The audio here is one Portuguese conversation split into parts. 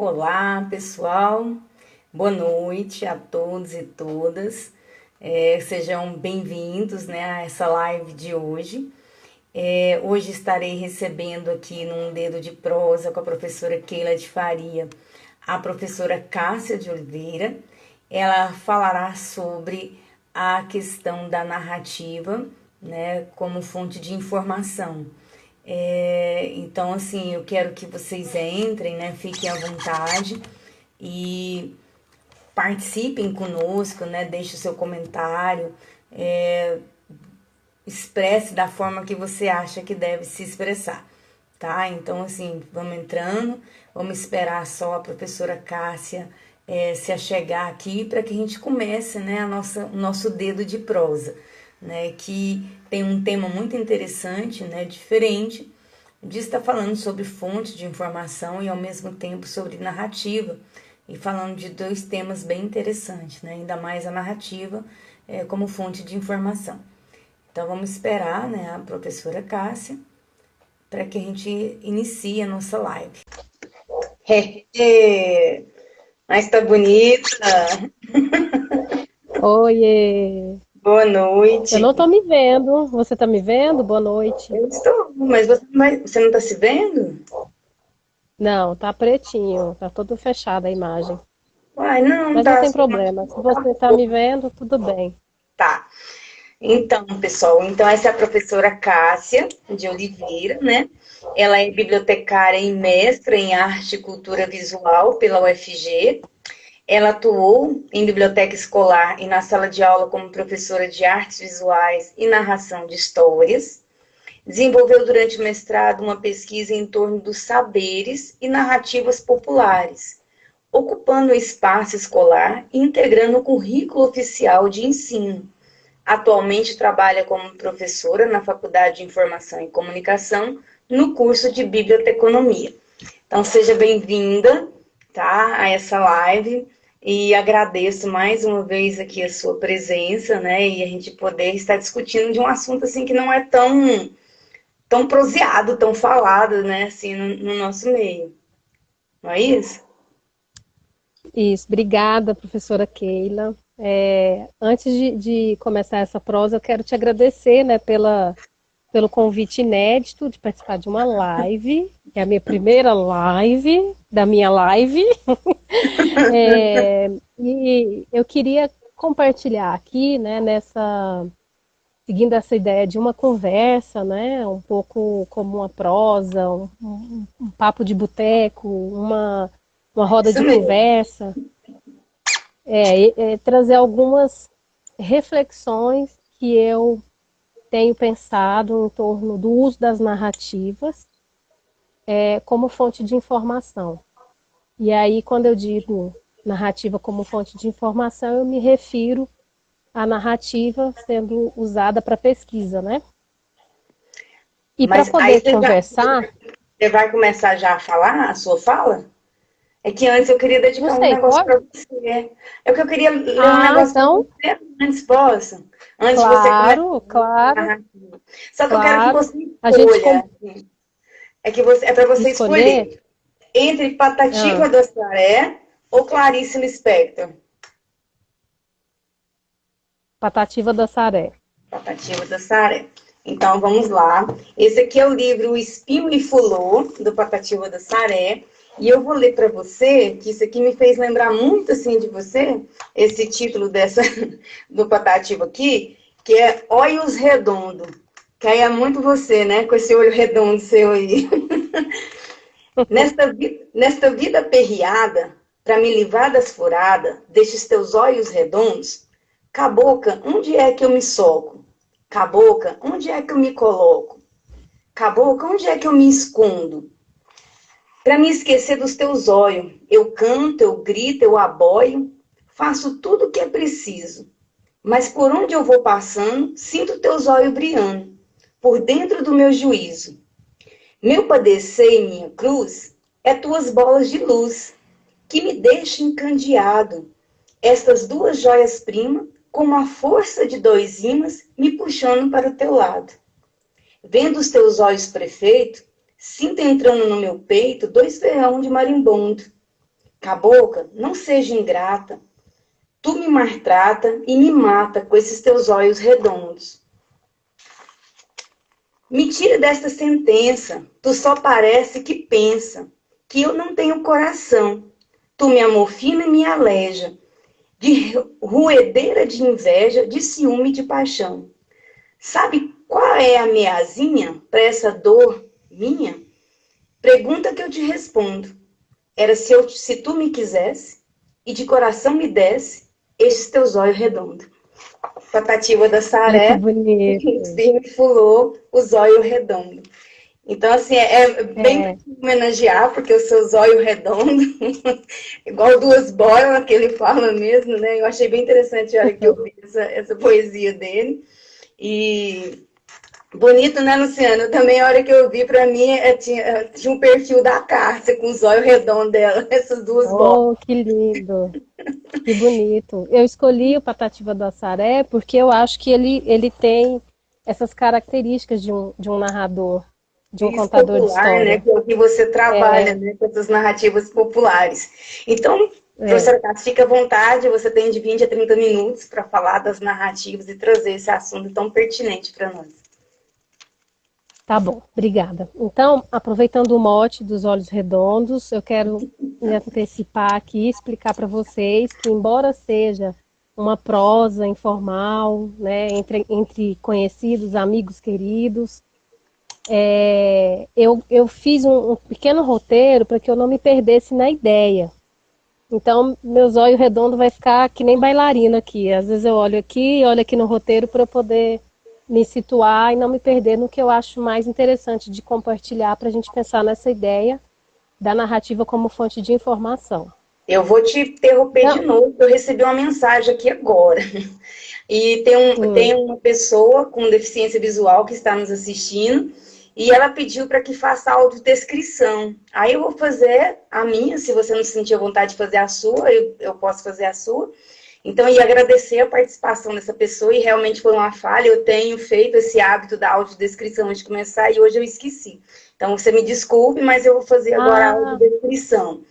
Olá, pessoal. Boa noite a todos e todas. Sejam bem-vindos, né, a essa live de hoje. Hoje estarei recebendo aqui num Dedo de Prosa com a professora Keila de Faria, a professora Cássia de Oliveira. Ela falará sobre a questão da narrativa, né, como fonte de informação. Então, assim, eu quero que vocês entrem, né? Fiquem à vontade e participem conosco, né? Deixe o seu comentário, expresse da forma que você acha que deve se expressar, tá? Então, assim, vamos entrando, vamos esperar só a professora Cássia se achegar aqui para que a gente comece, né, o nosso dedo de prosa, né? Que tem um tema muito interessante, né? Diferente de estar falando sobre fontes de informação e ao mesmo tempo sobre narrativa, e falando de dois temas bem interessantes, né? Ainda mais a narrativa como fonte de informação. Então vamos esperar, né, a professora Cássia para que a gente inicie a nossa live. Mas tá bonita! Oiê! Boa Eu noite! não tô me vendo. Você tá me vendo? Boa noite. Eu estou, mas você não está se vendo? Não, tá pretinho, tá todo fechado a imagem. Uai, não, Mas não tá. tem problema. Se você tá me vendo, tudo bem. Tá. Então, pessoal, essa é a professora Cássia de Oliveira, né? Ela é bibliotecária e mestra em arte e cultura visual pela UFG. Ela atuou em biblioteca escolar e na sala de aula como professora de artes visuais e narração de histórias. Desenvolveu durante o mestrado uma pesquisa em torno dos saberes e narrativas populares, ocupando o espaço escolar e integrando o currículo oficial de ensino. Atualmente trabalha como professora na Faculdade de Informação e Comunicação, no curso de Biblioteconomia. Então, seja bem-vinda, tá, a essa live e agradeço mais uma vez aqui a sua presença, né, e a gente poder estar discutindo de um assunto assim que não é tão proseado, tão falado, né, assim, no nosso meio. Não é isso? Isso, obrigada, professora Keila. Antes de começar essa prosa, eu quero te agradecer, né, pelo convite inédito de participar de uma live, que é a minha primeira live da minha live. E eu queria compartilhar aqui, né, seguindo essa ideia de uma conversa, né, um pouco como uma prosa, um papo de boteco, uma roda Isso de mesmo. conversa, trazer algumas reflexões que eu tenho pensado em torno do uso das narrativas como fonte de informação. E aí, quando eu digo narrativa como fonte de informação, eu me refiro à narrativa sendo usada para pesquisa, né? E para Mas aí poder conversar, você vai começar já a falar, a sua fala? É que antes eu queria não dedicar um sei, negócio pode? para você. É que eu queria ler um Ah, negócio para então, você antes, posso? Antes de você começar claro, a claro, narrativa. Só que eu quero que claro. você A gente escolha. É para você escolher escolher entre Patativa ah, da Saré ou Clarice Lispector. Patativa da Saré. Patativa da Saré. Então vamos lá. Esse aqui é o livro O Espinho e Fulô, do Patativa da Saré. E eu vou ler para você, que isso aqui me fez lembrar muito assim de você, esse título dessa do Patativa aqui, que é Olhos Redondo. Que aí é muito você, né? Com esse olho redondo seu aí. Nesta vida aperreada, para me livrar das furadas, destes teus olhos redondos, cabocla, onde é que eu me soco? Cabocla, onde é que eu me coloco? Cabocla, onde é que eu me escondo? Para me esquecer dos teus olhos, eu canto, eu grito, eu aboio, faço tudo o que é preciso. Mas por onde eu vou passando, sinto teus olhos brilhando, por dentro do meu juízo. Meu padecer e minha cruz é tuas bolas de luz, que me deixam encandeado. Estas duas joias-prima, com a força de dois ímãs, me puxando para o teu lado. Vendo os teus olhos, prefeito, sinto entrando no meu peito dois ferrão de marimbondo. Cabocla, não seja ingrata. Tu me maltrata e me mata com esses teus olhos redondos. Me tira desta sentença, tu só parece que pensa, que eu não tenho coração. Tu me amofina e me aleja, de ruedeira de inveja, de ciúme e de paixão. Sabe qual é a meazinha para essa dor minha? Pergunta que eu te respondo. Era se tu me quisesse e de coração me desse estes teus olhos redondos. Patativa da Ai, que Saré, bonito. me fulou os olhos redondos. Então, assim, é bem É, homenagear, porque os seus olhos redondos, igual duas bolas, que ele fala mesmo, né? Eu achei bem interessante a hora que eu vi essa poesia dele. E bonito, né, Luciano? Também a hora que eu vi, para mim, tinha um perfil da Cássia, com os olhos redondos dela, essas duas bolas. oh, que lindo. Que bonito. Eu escolhi o Patativa do Assaré porque eu acho que ele tem essas características de um narrador, de um Isso contador de popular, né? história. Que é o que você trabalha, É, né? Com essas narrativas populares. Então, é, professora Cássia, fica à vontade, você tem de 20 a 30 minutos para falar das narrativas e trazer esse assunto tão pertinente para nós. tá bom, obrigada. Então, aproveitando o mote dos olhos redondos, eu quero me antecipar aqui e explicar para vocês que, embora seja uma prosa informal, né, entre conhecidos, amigos queridos, eu fiz um pequeno roteiro para que eu não me perdesse na ideia. Então, meus olhos redondos vai ficar que nem bailarina aqui. Às vezes eu olho aqui no roteiro para eu poder me situar e não me perder no que eu acho mais interessante de compartilhar para a gente pensar nessa ideia da narrativa como fonte de informação. Eu vou te interromper de Então, novo, porque eu recebi uma mensagem aqui agora. E tem uma pessoa com deficiência visual que está nos assistindo, e ela pediu para que faça audiodescrição. Aí eu vou fazer a minha, se você não sentir vontade de fazer a sua, eu posso fazer a sua. Então, eu ia agradecer a participação dessa pessoa, e realmente foi uma falha. Eu tenho feito esse hábito da audiodescrição antes de começar, e hoje eu esqueci. Então, você me desculpe, mas eu vou fazer agora a ah, audiodescrição.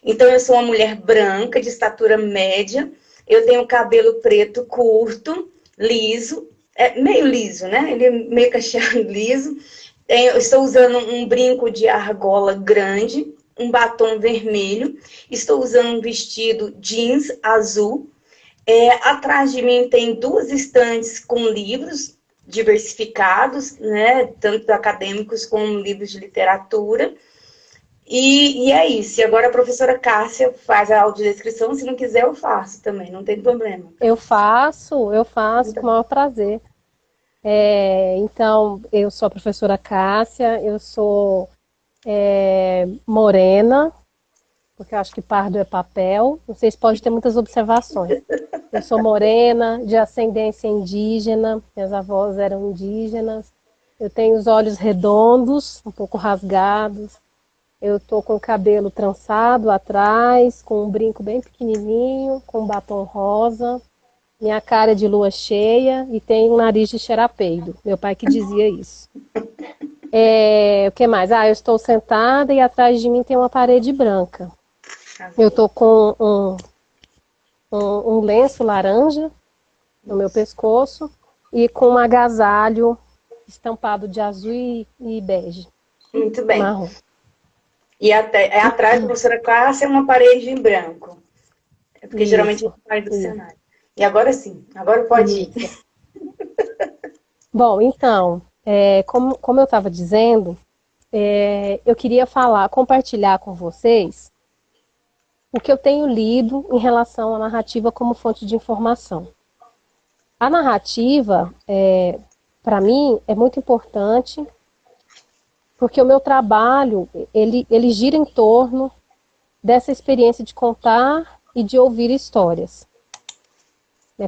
Então, eu sou uma mulher branca, de estatura média, eu tenho cabelo preto curto, liso, meio liso, né? Ele é meio cacheado liso. Eu estou usando um brinco de argola grande, um batom vermelho, estou usando um vestido jeans azul. Atrás de mim tem duas estantes com livros diversificados, né? Tanto acadêmicos como livros de literatura. E é isso. E agora a professora Cássia faz a audiodescrição. Se não quiser, eu faço também, não tem problema. eu faço com o maior prazer. Então, eu sou a professora Cássia, eu sou morena, porque eu acho que pardo é papel. Vocês podem ter muitas observações. Eu sou morena, de ascendência indígena, minhas avós eram indígenas. Eu tenho os olhos redondos, um pouco rasgados. Eu tô com o cabelo trançado atrás, com um brinco bem pequenininho, com um batom rosa. Minha cara é de lua cheia e tenho um nariz de xerapeido. Meu pai que dizia isso. O que mais? Eu estou sentada e atrás de mim tem uma parede branca. Eu estou com um lenço laranja no meu pescoço e com um agasalho estampado de azul e bege, Muito bem. marrom. E atrás da professora Cássia é uma parede em branco. É porque geralmente a Isso, gente faz do isso, cenário. E agora sim, agora pode ir. isso. Bom, então, como eu estava dizendo, eu queria compartilhar com vocês o que eu tenho lido em relação à narrativa como fonte de informação. A narrativa, para mim, é muito importante porque o meu trabalho, ele gira em torno dessa experiência de contar e de ouvir histórias.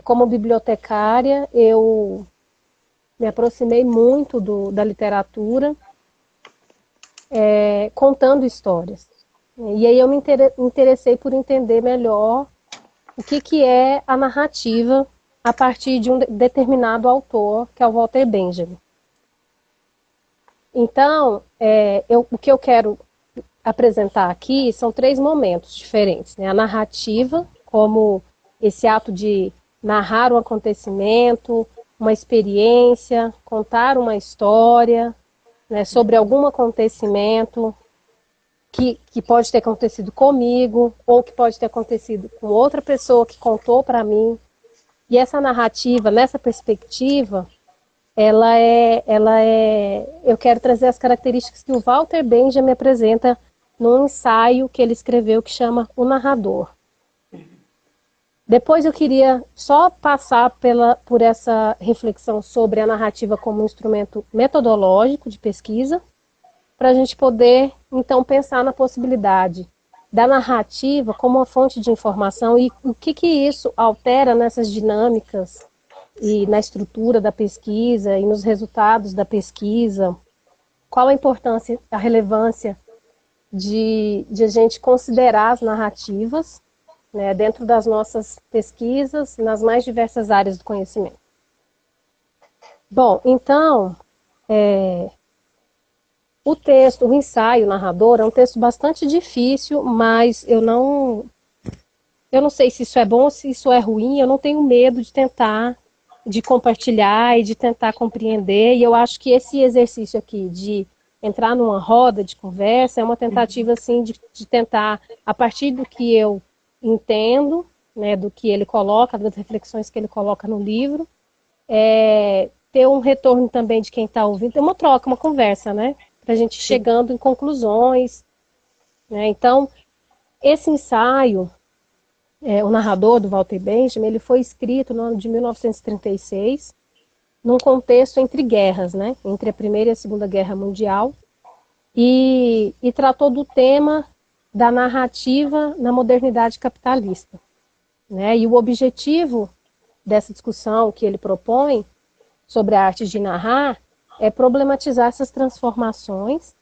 Como bibliotecária, eu me aproximei muito da literatura, contando histórias. E aí eu me interessei por entender melhor o que é a narrativa a partir de um determinado autor, que é o Walter Benjamin. Então, o que eu quero apresentar aqui são 3 momentos diferentes, né? A narrativa, como esse ato de narrar um acontecimento, uma experiência, contar uma história, né, sobre algum acontecimento que pode ter acontecido comigo, ou que pode ter acontecido com outra pessoa que contou para mim. E essa narrativa, nessa perspectiva, eu quero trazer as características que o Walter Benjamin apresenta num ensaio que ele escreveu que chama O Narrador. Depois eu queria só passar por essa reflexão sobre a narrativa como um instrumento metodológico de pesquisa, para a gente poder, então, pensar na possibilidade da narrativa como uma fonte de informação e o que isso altera nessas dinâmicas e na estrutura da pesquisa e nos resultados da pesquisa. Qual a importância, a relevância de a gente considerar as narrativas, né, dentro das nossas pesquisas, nas mais diversas áreas do conhecimento. Bom, então, o texto, o ensaio narrador, é um texto bastante difícil, mas eu não sei se isso é bom ou se isso é ruim, eu não tenho medo de tentar, de compartilhar e de tentar compreender, e eu acho que esse exercício aqui de entrar numa roda de conversa é uma tentativa, assim, de tentar, a partir do que eu entendo, né, do que ele coloca, das reflexões que ele coloca no livro, ter um retorno também de quem está ouvindo, ter uma troca, uma conversa, né, para a gente chegando em conclusões, né. Então, esse ensaio, o narrador do Walter Benjamin, ele foi escrito no ano de 1936, num contexto entre guerras, né, entre a Primeira e a Segunda Guerra Mundial, e tratou do tema da narrativa na modernidade capitalista, né? E o objetivo dessa discussão que ele propõe sobre a arte de narrar é problematizar essas transformações,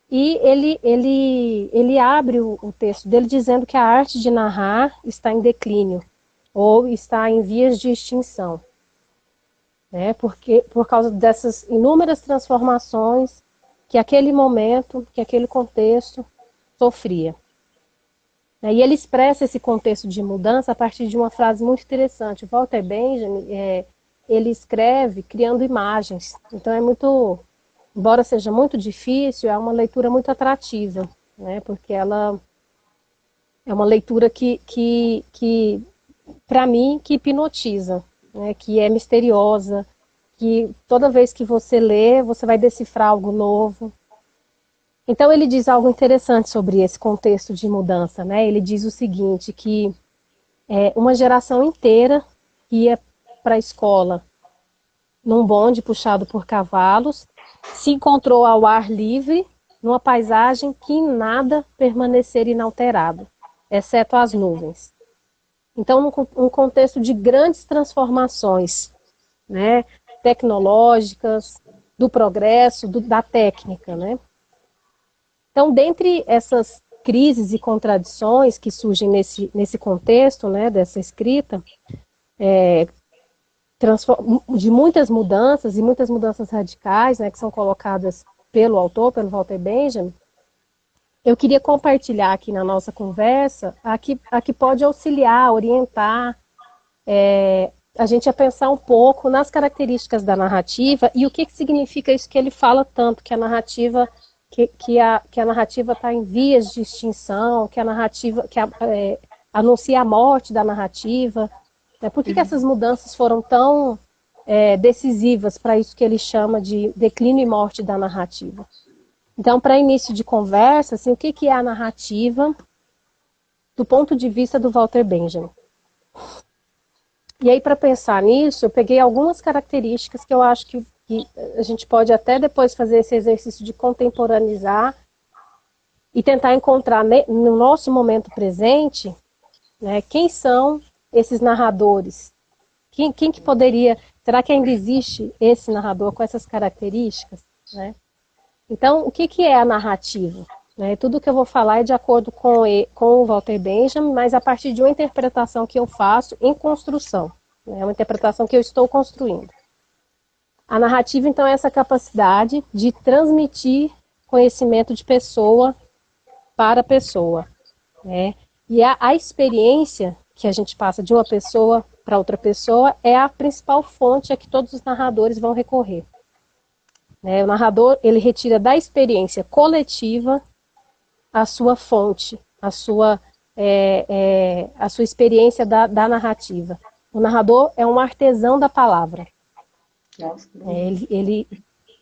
e ele abre o texto dele dizendo que a arte de narrar está em declínio ou está em vias de extinção, né? Porque, por causa dessas inúmeras transformações que aquele momento, que aquele contexto sofria. E ele expressa esse contexto de mudança a partir de uma frase muito interessante. O Walter Benjamin, ele escreve criando imagens. Então é muito, embora seja muito difícil, é uma leitura muito atrativa, né? Porque ela é uma leitura que para mim, que hipnotiza, né? Que é misteriosa, que toda vez que você lê, você vai decifrar algo novo. Então ele diz algo interessante sobre esse contexto de mudança, né? Ele diz o seguinte, que uma geração inteira ia para a escola num bonde puxado por cavalos, se encontrou ao ar livre, numa paisagem que em nada permaneceria inalterado, exceto as nuvens. Então, num contexto de grandes transformações, né? Tecnológicas, do progresso, da técnica, né? Então, dentre essas crises e contradições que surgem nesse contexto, né, dessa escrita, de muitas mudanças, e muitas mudanças radicais, né, que são colocadas pelo autor, pelo Walter Benjamin, eu queria compartilhar aqui na nossa conversa a que pode auxiliar, orientar a gente a pensar um pouco nas características da narrativa e o que significa isso que ele fala tanto, que a narrativa que a narrativa está em vias de extinção, que a narrativa anuncia a morte da narrativa. Né? Por que essas mudanças foram tão decisivas para isso que ele chama de declínio e morte da narrativa? Então, para início de conversa, assim, o que é a narrativa do ponto de vista do Walter Benjamin? E aí, para pensar nisso, eu peguei algumas características que eu acho que a gente pode até depois fazer esse exercício de contemporaneizar e tentar encontrar no nosso momento presente, né, quem são esses narradores. Quem que poderia... Será que ainda existe esse narrador com essas características? Né? Então, o que é a narrativa? Né? Tudo que eu vou falar é de acordo com o Walter Benjamin, mas a partir de uma interpretação que eu faço em construção. É uma interpretação que eu estou construindo. A narrativa, então, é essa capacidade de transmitir conhecimento de pessoa para a pessoa, né? E a experiência que a gente passa de uma pessoa para outra pessoa é a principal fonte a que todos os narradores vão recorrer, né? O narrador, ele retira da experiência coletiva a sua fonte, a sua experiência da narrativa. O narrador é um artesão da palavra. Nossa, ele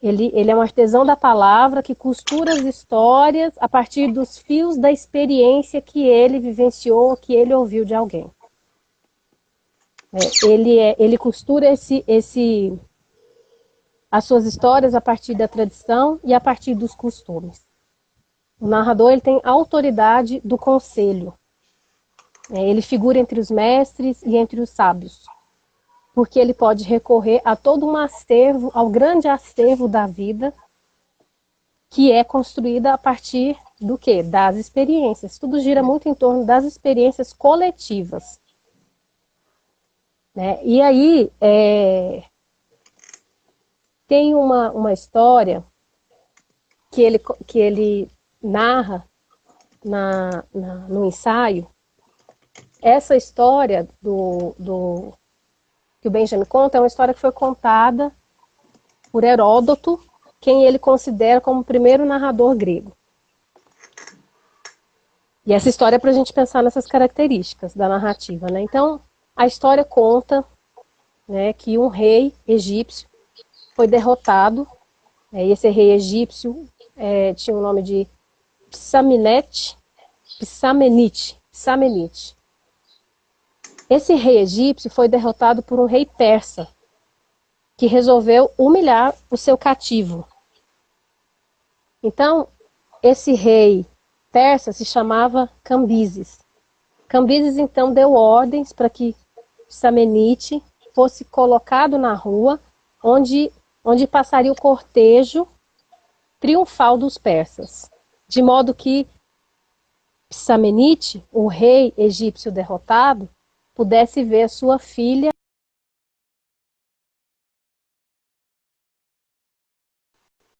é um artesão da palavra que costura as histórias a partir dos fios da experiência que ele vivenciou, que ele ouviu de alguém. Ele costura as suas histórias a partir da tradição e a partir dos costumes. O narrador, ele tem autoridade do conselho. Ele figura entre os mestres e entre os sábios, porque ele pode recorrer a todo um acervo, ao grande acervo da vida, que é construída a partir do quê? Das experiências. Tudo gira muito em torno das experiências coletivas, né? E aí, tem uma história que ele narra no ensaio. Essa história que o Benjamin conta é uma história que foi contada por Heródoto, quem ele considera como o primeiro narrador grego. E essa história é para a gente pensar nessas características da narrativa, né? Então, a história conta, né, que um rei egípcio foi derrotado. Esse rei egípcio tinha o nome de Psamenite. Esse rei egípcio foi derrotado por um rei persa, que resolveu humilhar o seu cativo. Então, esse rei persa se chamava Cambises. Cambises, então, deu ordens para que Psamenite fosse colocado na rua, onde passaria o cortejo triunfal dos persas. De modo que Psamenite, o rei egípcio derrotado, pudesse ver sua filha.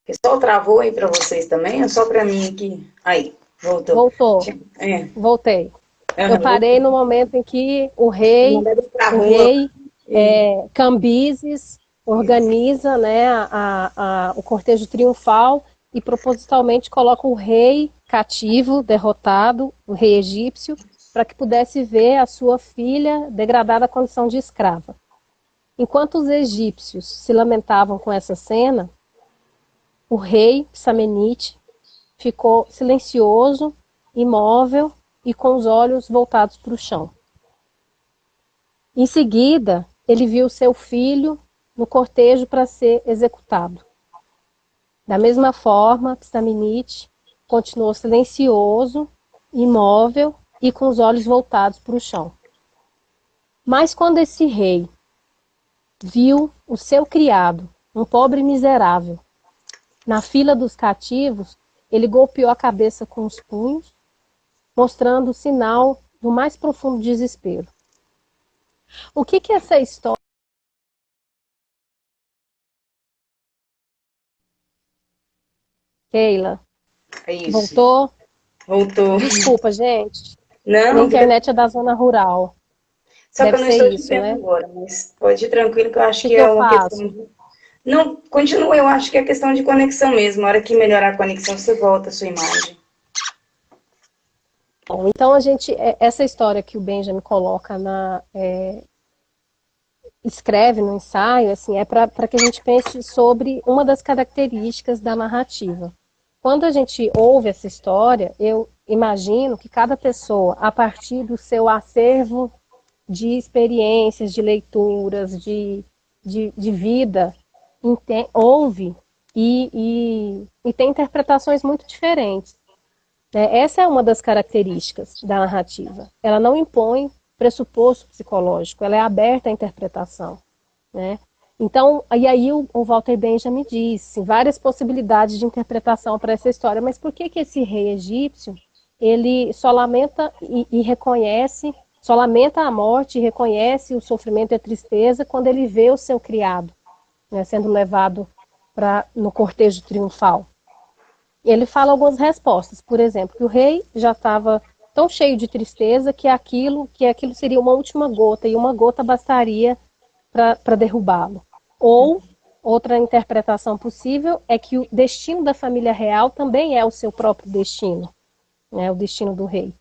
O pessoal travou aí para vocês também? É só para mim aqui? Aí, voltou. Voltou. Voltei. Eu parei no momento em que o rei Cambises organiza, né, o cortejo triunfal e propositalmente coloca o rei cativo, derrotado, o rei egípcio, para que pudesse ver a sua filha degradada à condição de escrava. Enquanto os egípcios se lamentavam com essa cena, o rei Psamenite ficou silencioso, imóvel e com os olhos voltados para o chão. Em seguida, ele viu seu filho no cortejo para ser executado. Da mesma forma, Psamenite continuou silencioso, imóvel e com os olhos voltados para o chão. Mas quando esse rei viu o seu criado, um pobre miserável, na fila dos cativos, ele golpeou a cabeça com os punhos, mostrando o sinal do mais profundo desespero. O que essa história... Keila, voltou? Voltou. Desculpa, gente. Não, minha internet é da zona rural. Só Deve que eu não estou te vendo, né? agora, mas pode ir tranquilo que eu acho que é uma questão de... Não, continua, eu acho que é questão de conexão mesmo. A hora que melhorar a conexão, você volta a sua imagem. Bom, então essa história que o Benjamin coloca escreve no ensaio, assim, é para que a gente pense sobre uma das características da narrativa. Quando a gente ouve essa história, eu imagino que cada pessoa, a partir do seu acervo de experiências, de leituras, de vida, ouve e tem interpretações muito diferentes. Essa é uma das características da narrativa. Ela não impõe pressuposto psicológico, ela é aberta à interpretação, né? Então, e aí o Walter Benjamin disse várias possibilidades de interpretação para essa história, mas por que esse rei egípcio, ele só lamenta e reconhece, só lamenta a morte e reconhece o sofrimento e a tristeza quando ele vê o seu criado, né, sendo levado no cortejo triunfal? ele fala algumas respostas. Por exemplo, que o rei já estava tão cheio de tristeza que aquilo seria uma última gota, e uma gota bastaria para derrubá-lo. Ou, outra interpretação possível é que o destino da família real também é o seu próprio destino, né, o destino do rei.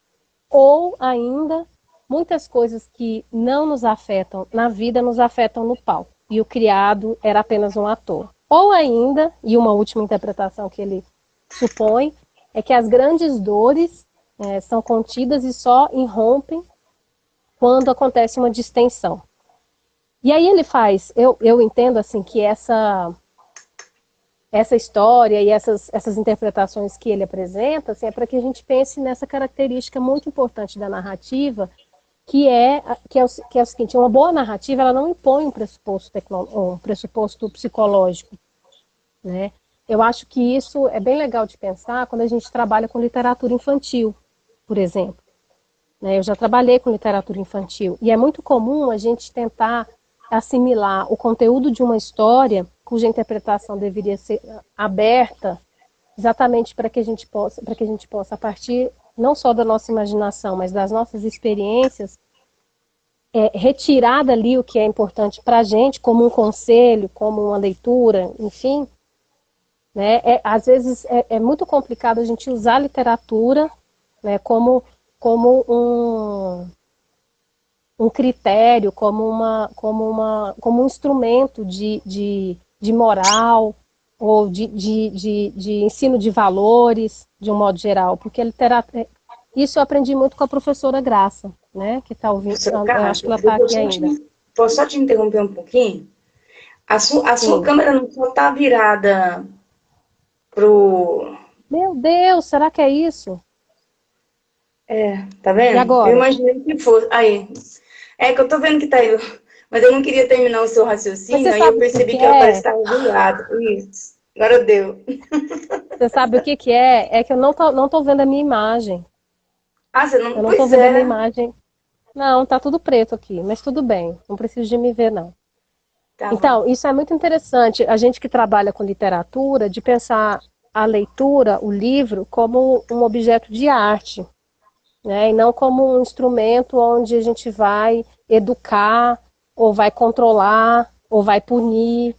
Ou ainda, muitas coisas que não nos afetam na vida nos afetam no palco, e o criado era apenas um ator. Ou ainda, e uma última interpretação que ele supõe, é que as grandes dores são contidas e só irrompem quando acontece uma distensão. E aí ele faz, eu entendo assim que essa história e essas interpretações que ele apresenta assim, é para que a gente pense nessa característica muito importante da narrativa, que é o seguinte: uma boa narrativa ela não impõe um pressuposto psicológico, né? Eu acho que isso é bem legal de pensar quando a gente trabalha com literatura infantil, por exemplo. Né? Eu já trabalhei com literatura infantil e é muito comum a gente tentar assimilar o conteúdo de uma história cuja interpretação deveria ser aberta, exatamente para que a gente possa, a partir não só da nossa imaginação, mas das nossas experiências, retirar dali o que é importante para a gente, como um conselho, como uma leitura, enfim. Né? Às vezes é muito complicado a gente usar a literatura, né, como um critério, como um instrumento de moral ou de ensino de valores, de um modo geral, porque a literatura, isso eu aprendi muito com a professora Graça, né, que está ouvindo, eu acho que ela está aqui ainda. Posso só te interromper um pouquinho? A sua câmera não só está virada pro... Meu Deus, será que é isso? Tá vendo? E agora? Eu imaginei que fosse. Aí. É que eu tô vendo que tá aí. Mas eu não queria terminar o seu raciocínio, aí eu percebi que ela parece estar virada. Isso. Agora deu. Você sabe o que é? É que eu não tô vendo a minha imagem. Ah, você não... Eu não tô vendo a minha imagem. Não, tá tudo preto aqui, mas tudo bem. Não preciso de me ver, não. Tá então, bom. Isso é muito interessante. A gente que trabalha com literatura, de pensar a leitura, o livro, como um objeto de arte. Né, e não como um instrumento onde a gente vai educar, ou vai controlar, ou vai punir,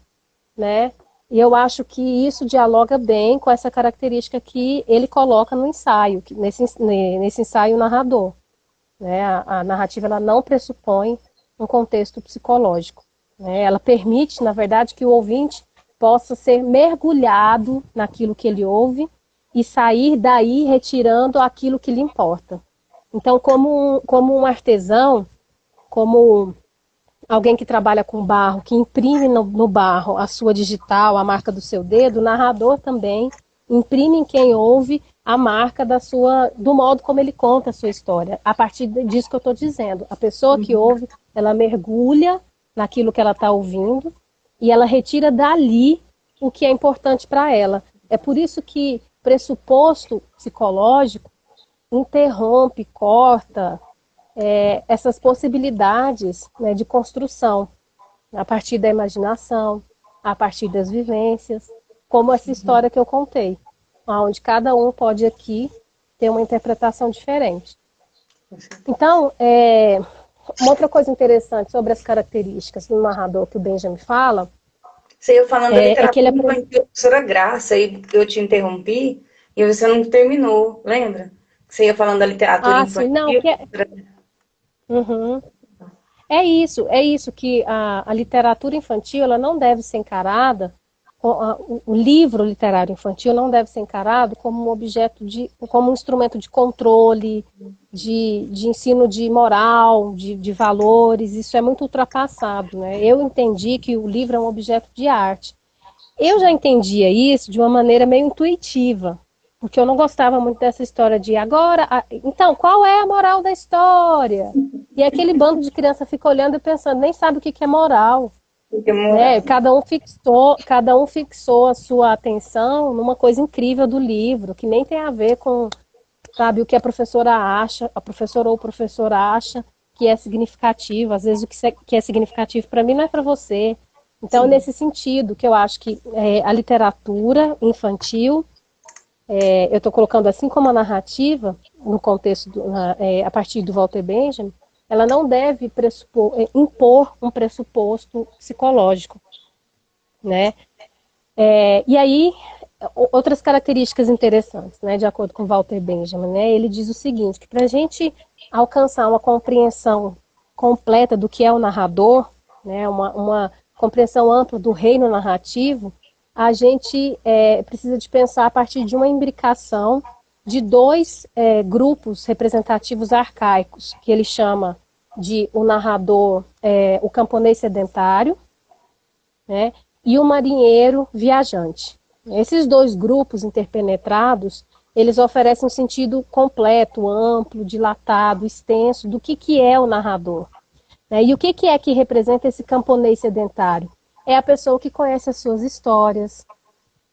né? E eu acho que isso dialoga bem com essa característica que ele coloca no ensaio, nesse ensaio narrador. Né? A narrativa ela não pressupõe um contexto psicológico. Né? Ela permite, na verdade, que o ouvinte possa ser mergulhado naquilo que ele ouve e sair daí retirando aquilo que lhe importa. Então, como um artesão, como alguém que trabalha com barro, que imprime no barro a sua digital, a marca do seu dedo, o narrador também imprime em quem ouve a marca do modo como ele conta a sua história. A partir disso que eu estou dizendo. A pessoa que ouve, ela mergulha naquilo que ela está ouvindo e ela retira dali o que é importante para ela. É por isso que pressuposto psicológico interrompe, corta essas possibilidades, né, de construção, a partir da imaginação, a partir das vivências, como essa história que eu contei, onde cada um pode aqui ter uma interpretação diferente. Então, uma outra coisa interessante sobre as características do narrador que o Benjamin fala... Você ia falando da literatura infantil, da professora Graça, aí eu te interrompi e você não terminou, lembra? Você ia falando da literatura infantil. Sim, não, É isso que a literatura infantil ela não deve ser encarada, o livro literário infantil não deve ser encarado como um objeto como um instrumento de controle, de ensino de moral, de valores. Isso é muito ultrapassado, né? Eu entendi que o livro é um objeto de arte. Eu já entendia isso de uma maneira meio intuitiva, porque eu não gostava muito dessa história de agora, então, qual é a moral da história? E aquele bando de criança fica olhando e pensando, nem sabe o que é moral. Né? Cada um fixou a sua atenção numa coisa incrível do livro, que nem tem a ver com, sabe, o que a professora acha, a professora ou o professor acha que é significativo. Às vezes o que é significativo para mim não é para você. Então, nesse sentido, que eu acho que a literatura infantil eu estou colocando assim como a narrativa, no contexto, a partir do Walter Benjamin, ela não deve impor um pressuposto psicológico, né? E aí, outras características interessantes, né, de acordo com Walter Benjamin, né, ele diz o seguinte, que para a gente alcançar uma compreensão completa do que é o narrador, né, uma compreensão ampla do reino narrativo, a gente precisa de pensar a partir de uma imbricação de dois grupos representativos arcaicos, que ele chama de o narrador, o camponês sedentário, né, e o marinheiro viajante. Esses dois grupos interpenetrados, eles oferecem um sentido completo, amplo, dilatado, extenso do que é o narrador. E o que é que representa esse camponês sedentário? É a pessoa que conhece as suas histórias,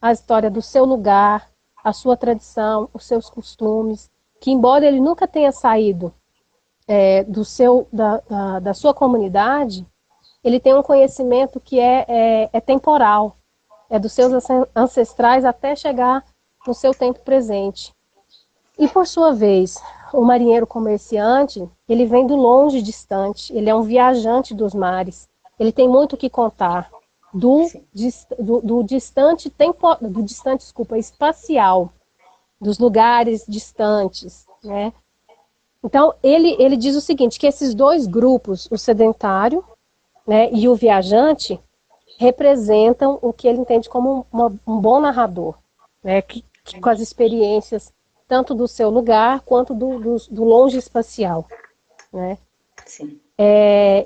a história do seu lugar, a sua tradição, os seus costumes, que embora ele nunca tenha saído da sua comunidade, ele tem um conhecimento que é temporal, é dos seus ancestrais até chegar no seu tempo presente. E, por sua vez, o marinheiro comerciante, ele vem do longe distante, ele é um viajante dos mares, ele tem muito o que contar do distante espacial, dos lugares distantes, né? Então, ele diz o seguinte, que esses dois grupos, o sedentário, né, e o viajante, representam o que ele entende como um bom narrador, né, que com as experiências tanto do seu lugar quanto do longe espacial, né? Sim.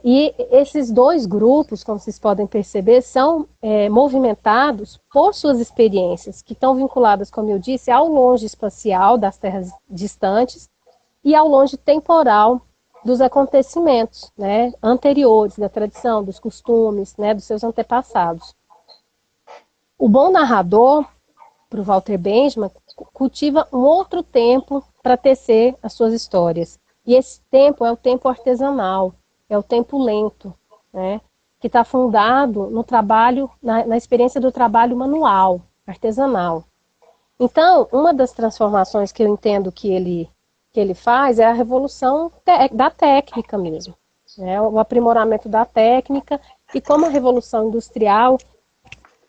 E esses dois grupos, como vocês podem perceber, são movimentados por suas experiências, que estão vinculadas, como eu disse, ao longe espacial das terras distantes e ao longe temporal dos acontecimentos, né, anteriores, da tradição, dos costumes, né, dos seus antepassados. O bom narrador, para o Walter Benjamin, cultiva um outro tempo para tecer as suas histórias. E esse tempo é o tempo artesanal, é o tempo lento, né, que está fundado no trabalho, na experiência do trabalho manual, artesanal. Então, uma das transformações que eu entendo que ele faz é a revolução da técnica mesmo, né? O aprimoramento da técnica e como a revolução industrial,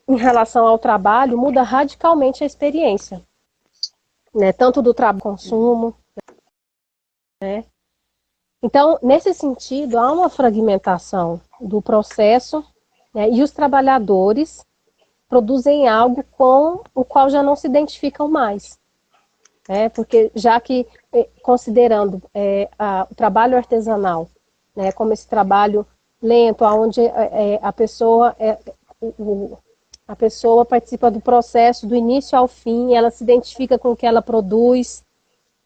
em relação ao trabalho, muda radicalmente a experiência, né? Tanto do trabalho consumo, né? Então, nesse sentido, há uma fragmentação do processo, né? E os trabalhadores produzem algo com o qual já não se identificam mais. Porque já que, considerando o trabalho artesanal, né, como esse trabalho lento, onde a pessoa participa do processo do início ao fim, ela se identifica com o que ela produz,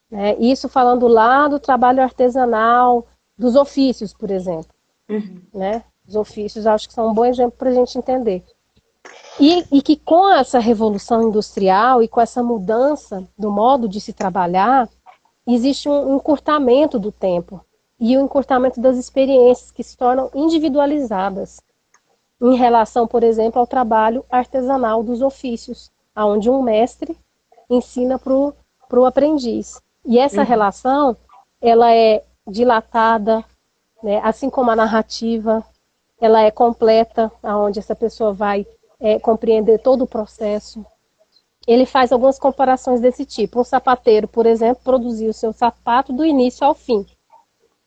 né, isso falando lá do trabalho artesanal, dos ofícios, por exemplo. Uhum. Né? Os ofícios acho que são um bom exemplo para a gente entender. E que com essa revolução industrial e com essa mudança do modo de se trabalhar, existe um encurtamento do tempo e o encurtamento das experiências que se tornam individualizadas em relação, por exemplo, ao trabalho artesanal dos ofícios, onde um mestre ensina para o aprendiz. E essa relação, ela é dilatada, né, assim como a narrativa, ela é completa, onde essa pessoa vai compreender todo o processo. Ele faz algumas comparações desse tipo. Um sapateiro, por exemplo, produzia o seu sapato do início ao fim,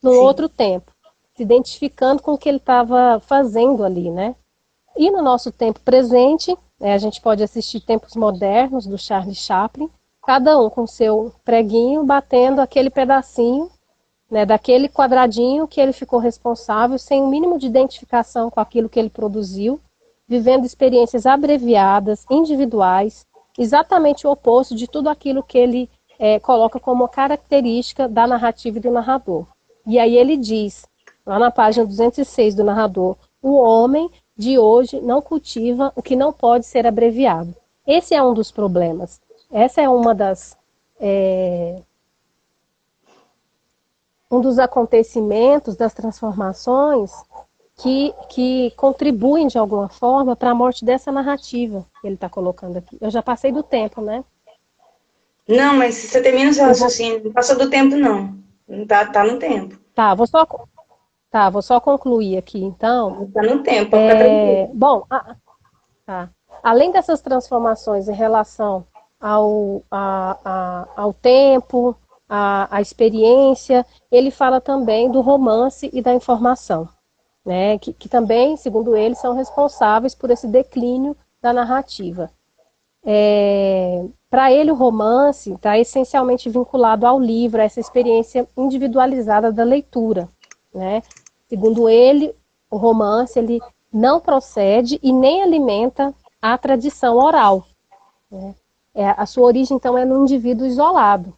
num outro tempo, se identificando com o que ele estava fazendo ali, né? E no nosso tempo presente, a gente pode assistir Tempos Modernos, do Charlie Chaplin, cada um com seu preguinho, batendo aquele pedacinho, né, daquele quadradinho que ele ficou responsável, sem o mínimo de identificação com aquilo que ele produziu, vivendo experiências abreviadas, individuais, exatamente o oposto de tudo aquilo que ele coloca como característica da narrativa e do narrador. E aí ele diz, lá na página 206 do narrador, o homem de hoje não cultiva o que não pode ser abreviado. Esse é um dos problemas. Essa é uma das... um dos acontecimentos, das transformações que contribuem de alguma forma para a morte dessa narrativa que ele está colocando aqui. Eu já passei do tempo, né? Não, mas se você termina o seu Eu vou, raciocínio, não passou do tempo, não. Não tá, tá no tempo. tá, vou só concluir aqui, então. Tá no tempo, pode ficar tranquilo. Bom, tá. Além dessas transformações em relação ao tempo, à experiência, ele fala também do romance e da informação, né? Que também, segundo ele, são responsáveis por esse declínio da narrativa. Para ele, o romance está essencialmente vinculado ao livro, a essa experiência individualizada da leitura, né? Segundo ele, o romance ele não procede e nem alimenta a tradição oral, né? A sua origem, então, é no indivíduo isolado,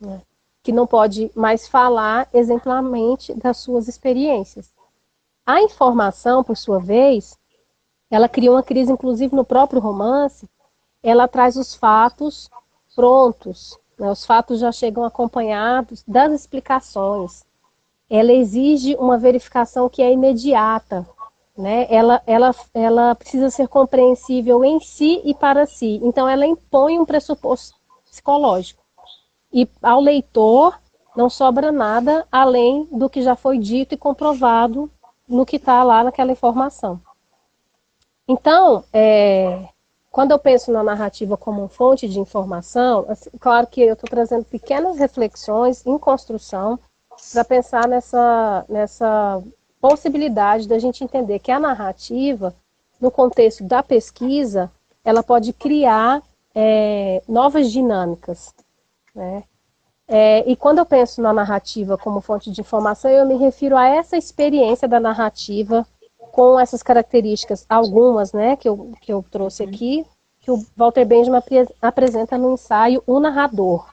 né? Que não pode mais falar exemplarmente das suas experiências. A informação, por sua vez, ela cria uma crise, inclusive, no próprio romance. Ela traz os fatos prontos, né? Os fatos já chegam acompanhados das explicações. Ela exige uma verificação que é imediata, né? Ela precisa ser compreensível em si e para si. Então, ela impõe um pressuposto psicológico. E ao leitor não sobra nada além do que já foi dito e comprovado no que está lá naquela informação. Então, quando eu penso na narrativa como fonte de informação, assim, claro que eu estou trazendo pequenas reflexões em construção para pensar nessa possibilidade da gente entender que a narrativa, no contexto da pesquisa, ela pode criar novas dinâmicas, né? E quando eu penso na narrativa como fonte de informação, eu me refiro a essa experiência da narrativa com essas características, algumas, né, que eu trouxe aqui, que o Walter Benjamin apresenta no ensaio O Narrador.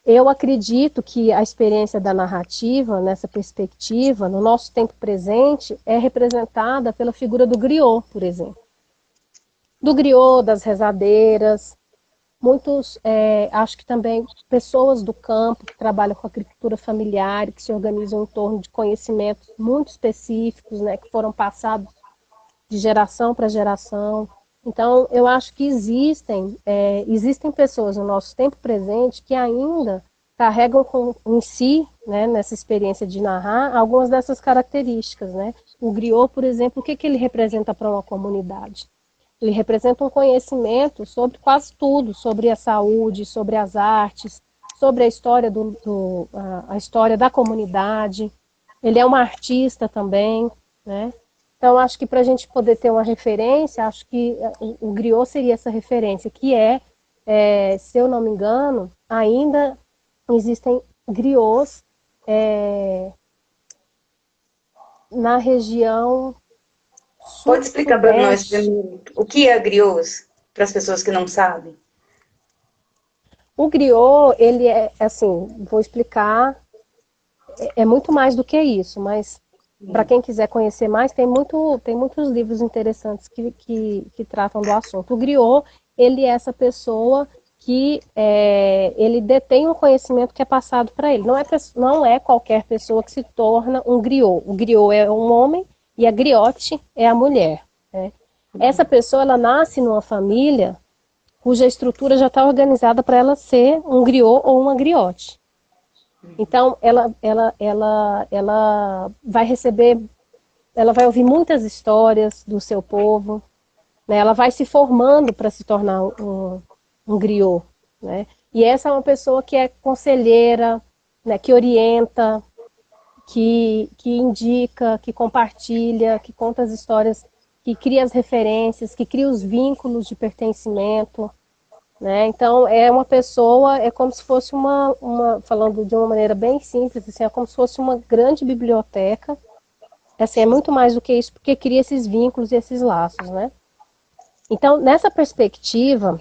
Eu acredito que a experiência da narrativa, nessa perspectiva, no nosso tempo presente, é representada pela figura do griot, por exemplo. Do griot, das rezadeiras, muitos, acho que também pessoas do campo que trabalham com agricultura familiar, que se organizam em torno de conhecimentos muito específicos, né, que foram passados de geração para geração. Então, eu acho que existem pessoas no nosso tempo presente que ainda carregam em si, né, nessa experiência de narrar, algumas dessas características, né? O griot, por exemplo, o que ele representa para uma comunidade? Ele representa um conhecimento sobre quase tudo, sobre a saúde, sobre as artes, sobre a história, a história da comunidade. Ele é um artista também, né? Então, acho que para a gente poder ter uma referência, acho que o griot seria essa referência, que se eu não me engano, ainda existem griots na região Pode explicar para nós sul-sudeste. primeiro o que é griot, para as pessoas que não sabem? O griot, ele assim, vou explicar, é muito mais do que isso, mas para quem quiser conhecer mais, tem muitos livros interessantes que tratam do assunto. O griot, ele é essa pessoa que ele detém um conhecimento que é passado para ele. Não é qualquer pessoa que se torna um griot. O griot é um homem e a griote é a mulher, né? Essa pessoa, ela nasce numa família cuja estrutura já está organizada para ela ser um griot ou uma griote. Então, ela vai receber, ela vai ouvir muitas histórias do seu povo, né? Ela vai se formando para se tornar um griot, né? E essa é uma pessoa que é conselheira, né? Que orienta, que indica, que compartilha, que conta as histórias, que cria as referências, que cria os vínculos de pertencimento, né? Então, é uma pessoa, é como se fosse falando de uma maneira bem simples, assim, é como se fosse uma grande biblioteca. Assim, é muito mais do que isso, porque cria esses vínculos e esses laços, né? Então, nessa perspectiva,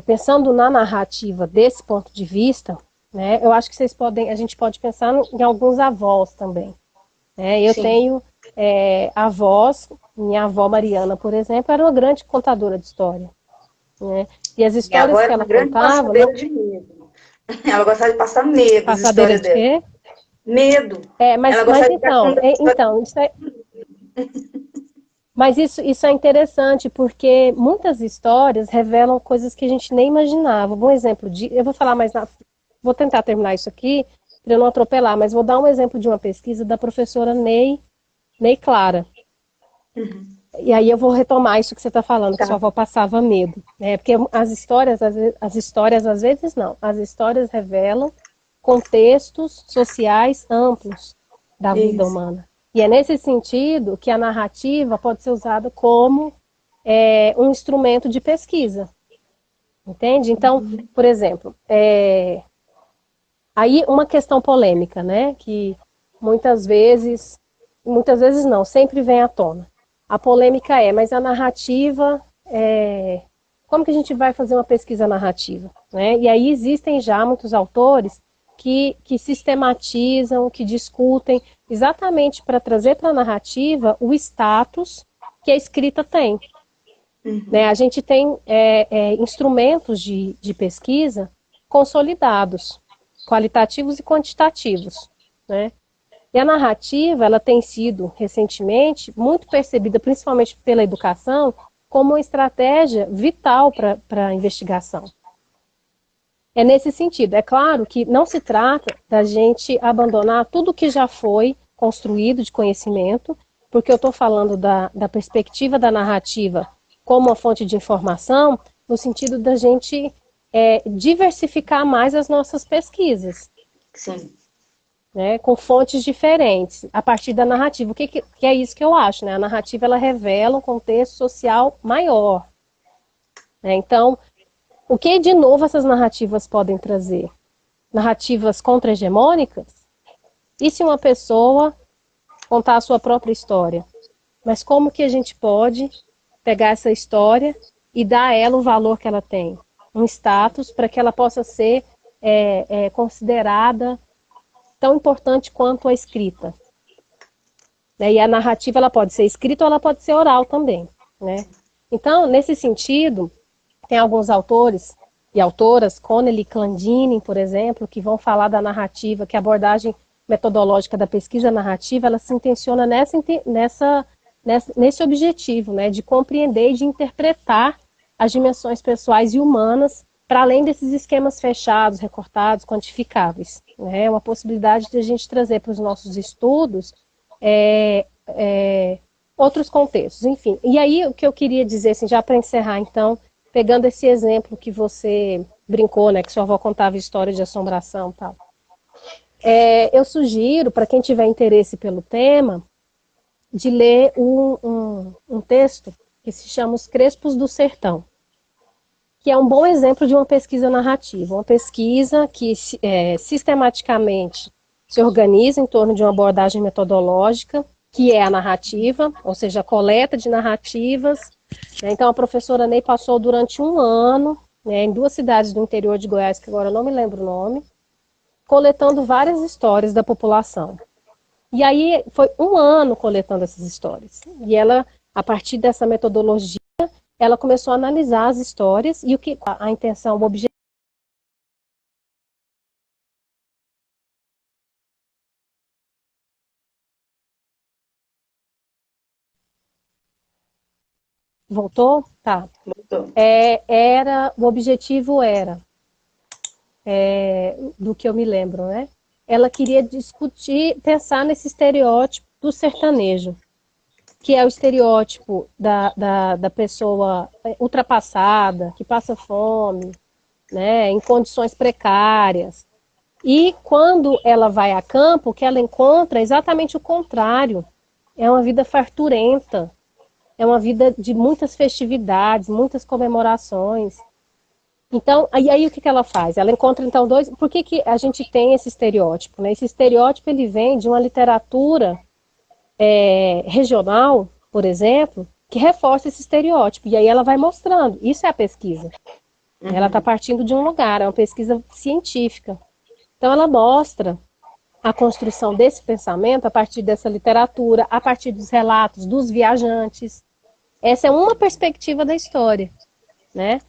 pensando na narrativa desse ponto de vista, né, eu acho que a gente pode pensar em alguns avós também, né? Eu Sim. tenho avós, minha avó Mariana, por exemplo, era uma grande contadora de história, né? E as Minha avó histórias que era uma ela grande contava, passadeira de medo. Ela gostava de passar medo, as passadeira histórias de dela. quê? Medo. Ela Mas gostava de ficar então, contando histórias. isso é, Mas isso é interessante, porque muitas histórias revelam coisas que a gente nem imaginava. Um bom exemplo eu vou falar mais vou tentar terminar isso aqui, para eu não atropelar, mas vou dar um exemplo de uma pesquisa da professora Ney Clara. Uhum. E aí eu vou retomar isso que você está falando, que Tá. sua avó passava medo, né? Porque as histórias às vezes não, as histórias revelam contextos sociais amplos da vida Isso. humana. E é nesse sentido que a narrativa pode ser usada como um instrumento de pesquisa, entende? Então, Uhum. por exemplo, aí uma questão polêmica, né? Que muitas vezes não, sempre vem à tona. A polêmica mas a narrativa, como que a gente vai fazer uma pesquisa narrativa? Né? E aí existem já muitos autores que sistematizam, que discutem, exatamente para trazer para a narrativa o status que a escrita tem. Né? Uhum. A gente tem instrumentos de pesquisa consolidados, qualitativos e quantitativos. Né? E a narrativa, ela tem sido, recentemente, muito percebida, principalmente pela educação, como uma estratégia vital para a investigação. É nesse sentido. É claro que não se trata da gente abandonar tudo que já foi construído de conhecimento, porque eu estou falando da perspectiva da narrativa como uma fonte de informação, no sentido da gente diversificar mais as nossas pesquisas. Sim. Né, com fontes diferentes, a partir da narrativa. Que é isso que eu acho, né? A narrativa, ela revela um contexto social maior. Né? Então, o que de novo essas narrativas podem trazer? Narrativas contra-hegemônicas? E se uma pessoa contar a sua própria história? Mas como que a gente pode pegar essa história e dar a ela o valor que ela tem? Um status para que ela possa ser considerada tão importante quanto a escrita. Né? E a narrativa, ela pode ser escrita ou ela pode ser oral também. Né? Então, nesse sentido, tem alguns autores e autoras, Connelly Clandini, por exemplo, que vão falar da narrativa, que a abordagem metodológica da pesquisa narrativa, ela se intenciona nesse objetivo, né, de compreender e de interpretar as dimensões pessoais e humanas para além desses esquemas fechados, recortados, quantificáveis. Né? É uma possibilidade de a gente trazer para os nossos estudos outros contextos, enfim. E aí, o que eu queria dizer, assim, já para encerrar, então, pegando esse exemplo que você brincou, né, que sua avó contava história de assombração e tal. Eu sugiro, para quem tiver interesse pelo tema, de ler um texto que se chama Os Crespos do Sertão, que é um bom exemplo de uma pesquisa narrativa, uma pesquisa que sistematicamente se organiza em torno de uma abordagem metodológica, que é a narrativa, ou seja, a coleta de narrativas. Né? Então, a professora Ney passou durante um ano, né, em 2 cidades do interior de Goiás, que agora eu não me lembro o nome, coletando várias histórias da população. E aí, foi um ano coletando essas histórias. E ela, a partir dessa metodologia, ela começou a analisar as histórias e a intenção, o objetivo. Voltou? Tá. Voltou. O objetivo era, do que eu me lembro, né? Ela queria discutir, pensar nesse estereótipo do sertanejo, que é o estereótipo da pessoa ultrapassada, que passa fome, né, em condições precárias. E quando ela vai a campo, o que ela encontra é exatamente o contrário. É uma vida farturenta, é uma vida de muitas festividades, muitas comemorações. Então, aí o que ela faz? Ela encontra, então, dois... Por que a gente tem esse estereótipo? Né? Esse estereótipo, ele vem de uma literatura regional, por exemplo, que reforça esse estereótipo. E aí ela vai mostrando. Isso é a pesquisa. Uhum. Ela está partindo de um lugar, é uma pesquisa científica. Então, ela mostra a construção desse pensamento a partir dessa literatura, a partir dos relatos dos viajantes. Essa é uma perspectiva da história, né?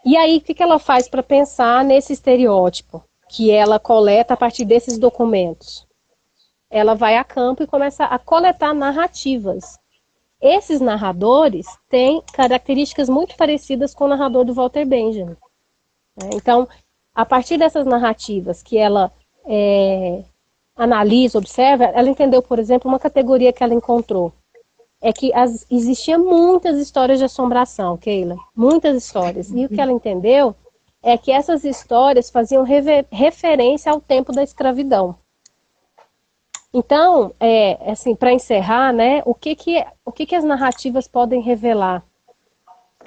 E aí, o que ela faz para pensar nesse estereótipo que ela coleta a partir desses documentos? Ela vai a campo e começa a coletar narrativas. Esses narradores têm características muito parecidas com o narrador do Walter Benjamin, né? Então, a partir dessas narrativas que ela analisa, observa, ela entendeu, por exemplo, uma categoria que ela encontrou. É que existiam muitas histórias de assombração, Keila. Muitas histórias. E o que ela entendeu é que essas histórias faziam referência ao tempo da escravidão. Então, assim, para encerrar, né, o que as narrativas podem revelar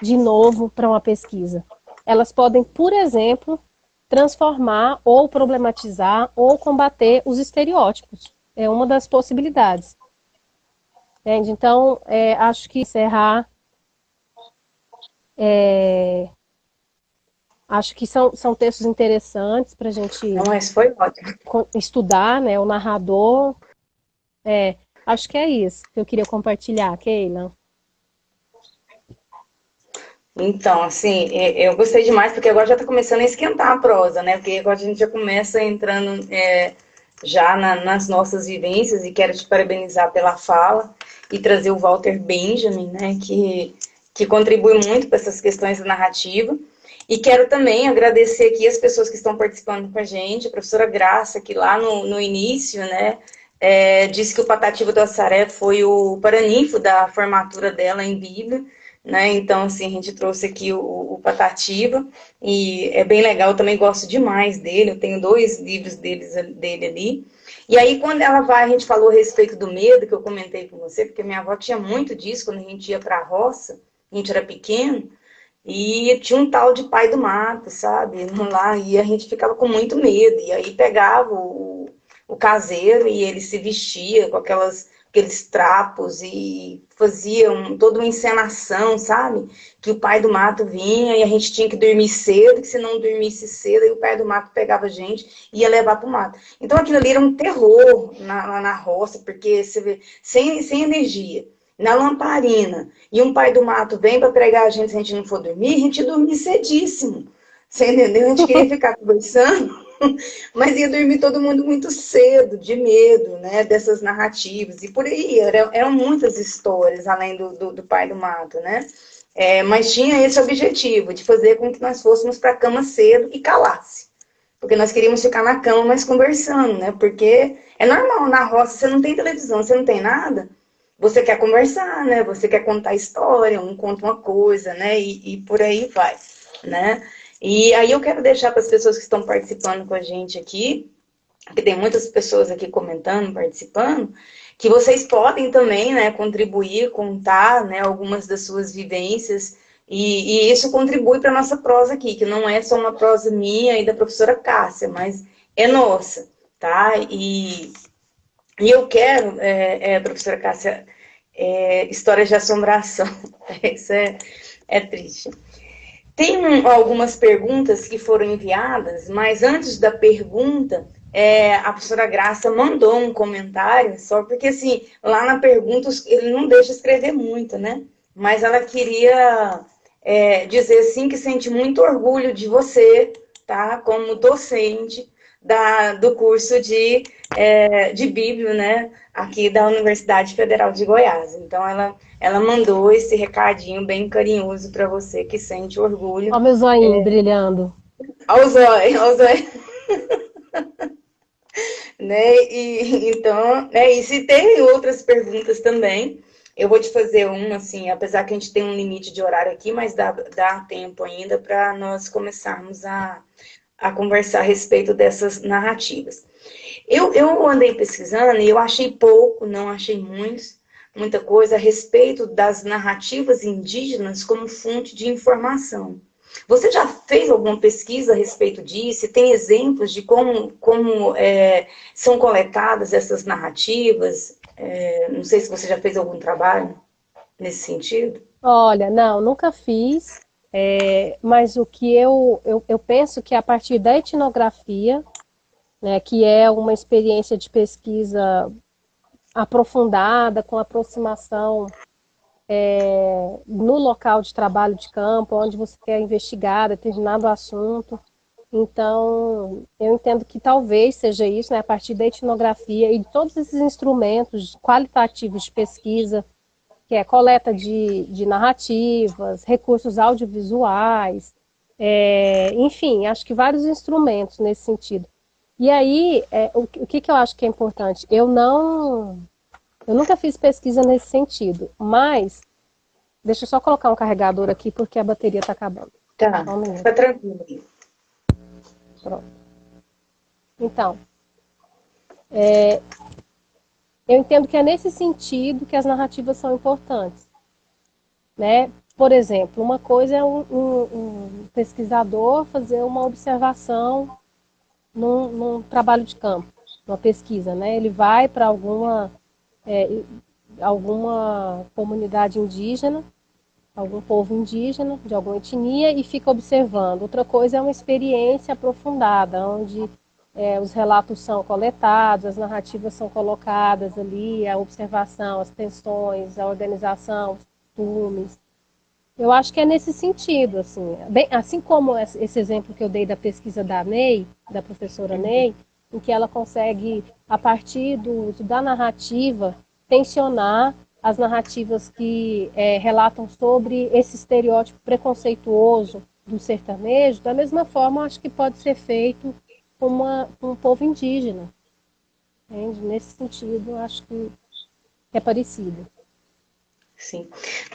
de novo para uma pesquisa? Elas podem, por exemplo, transformar ou problematizar ou combater os estereótipos. É uma das possibilidades. Entende? Então, acho que encerrar, acho que são textos interessantes para a gente Mas foi ótimo. estudar, né, o narrador. Acho que é isso que eu queria compartilhar, Keila. Então, assim, eu gostei demais, porque agora já está começando a esquentar a prosa, né? Porque agora a gente já começa entrando já nas nossas vivências, e quero te parabenizar pela fala e trazer o Walter Benjamin, né? Que contribui muito para essas questões da narrativa. E quero também agradecer aqui as pessoas que estão participando com a gente, a professora Graça, que lá no início, né? Disse que o Patativa do Assaré foi o paraninfo da formatura dela em Bíblia, né? Então, assim, a gente trouxe aqui o Patativa, e é bem legal, eu também gosto demais dele, eu tenho 2 livros dele ali. E aí, quando ela vai, a gente falou a respeito do medo, que eu comentei com você, porque minha avó tinha muito disso quando a gente ia para a roça, a gente era pequeno, e tinha um tal de pai do mato, sabe? Lá, e a gente ficava com muito medo, e aí pegava o caseiro e ele se vestia com aqueles trapos e fazia toda uma encenação, sabe? Que o pai do mato vinha e a gente tinha que dormir cedo, que se não dormisse cedo, aí o pai do mato pegava a gente e ia levar para o mato. Então aquilo ali era um terror na roça, porque você vê, sem energia, na lamparina, e um pai do mato vem para pregar a gente se a gente não for dormir, a gente ia dormir cedíssimo. Você entendeu? A gente queria ficar conversando, mas ia dormir todo mundo muito cedo, de medo, né, dessas narrativas, e por aí, eram muitas histórias, além do pai do mato, né, mas tinha esse objetivo, de fazer com que nós fôssemos para a cama cedo e calasse, porque nós queríamos ficar na cama, mas conversando, né, porque é normal, na roça você não tem televisão, você não tem nada, você quer conversar, né, você quer contar história, um conta uma coisa, né, e por aí vai, né. E aí eu quero deixar para as pessoas que estão participando com a gente aqui, que tem muitas pessoas aqui comentando, participando, que vocês podem também, né, contribuir, contar, né, algumas das suas vivências, e isso contribui para a nossa prosa aqui, que não é só uma prosa minha e da professora Cássia, mas é nossa, tá? E eu quero, professora Cássia, histórias de assombração, isso é triste. Tem algumas perguntas que foram enviadas, mas antes da pergunta, a professora Graça mandou um comentário, só porque, assim, lá na pergunta ele não deixa escrever muito, né? Mas ela queria dizer, assim, que sente muito orgulho de você, tá? Como docente do curso de Bíblia, né? Aqui da Universidade Federal de Goiás. Então, ela mandou esse recadinho bem carinhoso para você que sente orgulho. Olha o meu zoinho brilhando. Ao zóio. Né? Então, e se tem outras perguntas também, eu vou te fazer uma, assim, apesar que a gente tem um limite de horário aqui, mas dá tempo ainda para nós começarmos a conversar a respeito dessas narrativas. Eu andei pesquisando e eu achei pouco, não achei muita coisa a respeito das narrativas indígenas como fonte de informação. Você já fez alguma pesquisa a respeito disso? Tem exemplos de como são coletadas essas narrativas? Não sei se você já fez algum trabalho nesse sentido. Olha, não, nunca fiz, mas o que eu penso que a partir da etnografia, né, que é uma experiência de pesquisa aprofundada, com aproximação no local de trabalho de campo, onde você quer investigar determinado assunto. Então, eu entendo que talvez seja isso, né, a partir da etnografia e de todos esses instrumentos qualitativos de pesquisa que é coleta de narrativas, recursos audiovisuais, enfim, acho que vários instrumentos nesse sentido. E aí, o que eu acho que é importante? Eu nunca fiz pesquisa nesse sentido, mas deixa eu só colocar um carregador aqui porque a bateria está acabando. Tá, Só um minuto. fica tranquilo. Pronto. Então, eu entendo que é nesse sentido que as narrativas são importantes, né? Por exemplo, uma coisa é um pesquisador fazer uma observação num trabalho de campo, uma pesquisa, né? Ele vai para alguma comunidade indígena, algum povo indígena, de alguma etnia, e fica observando. Outra coisa é uma experiência aprofundada, onde os relatos são coletados, as narrativas são colocadas ali, a observação, as tensões, a organização, os costumes. Eu acho que é nesse sentido, assim, bem, assim como esse exemplo que eu dei da pesquisa da Ney, da professora Ney, em que ela consegue, a partir do uso da narrativa, tensionar as narrativas que relatam sobre esse estereótipo preconceituoso do sertanejo, da mesma forma, acho que pode ser feito com um povo indígena. Entende? Nesse sentido, acho que é parecido. Sim.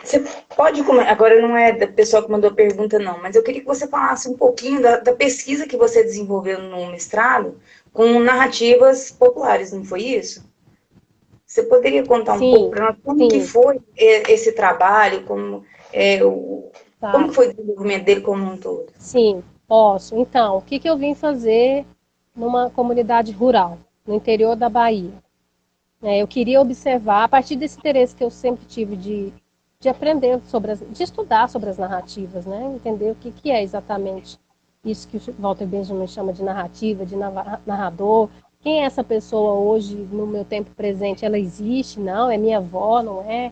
Você pode, agora não é da pessoa que mandou a pergunta, não, mas eu queria que você falasse um pouquinho da pesquisa que você desenvolveu no mestrado com narrativas populares, não foi isso? Você poderia contar um pouco Sim, para nós como que sim, foi esse trabalho, como tá. que foi o desenvolvimento dele como um todo? Sim, posso. Então, o que eu vim fazer numa comunidade rural, no interior da Bahia? Eu queria observar, a partir desse interesse que eu sempre tive de aprender de estudar sobre as narrativas, né? Entender o que é exatamente isso que o Walter Benjamin chama de narrativa, de narrador. Quem é essa pessoa hoje, no meu tempo presente? Ela existe? Não? É minha avó? Não é?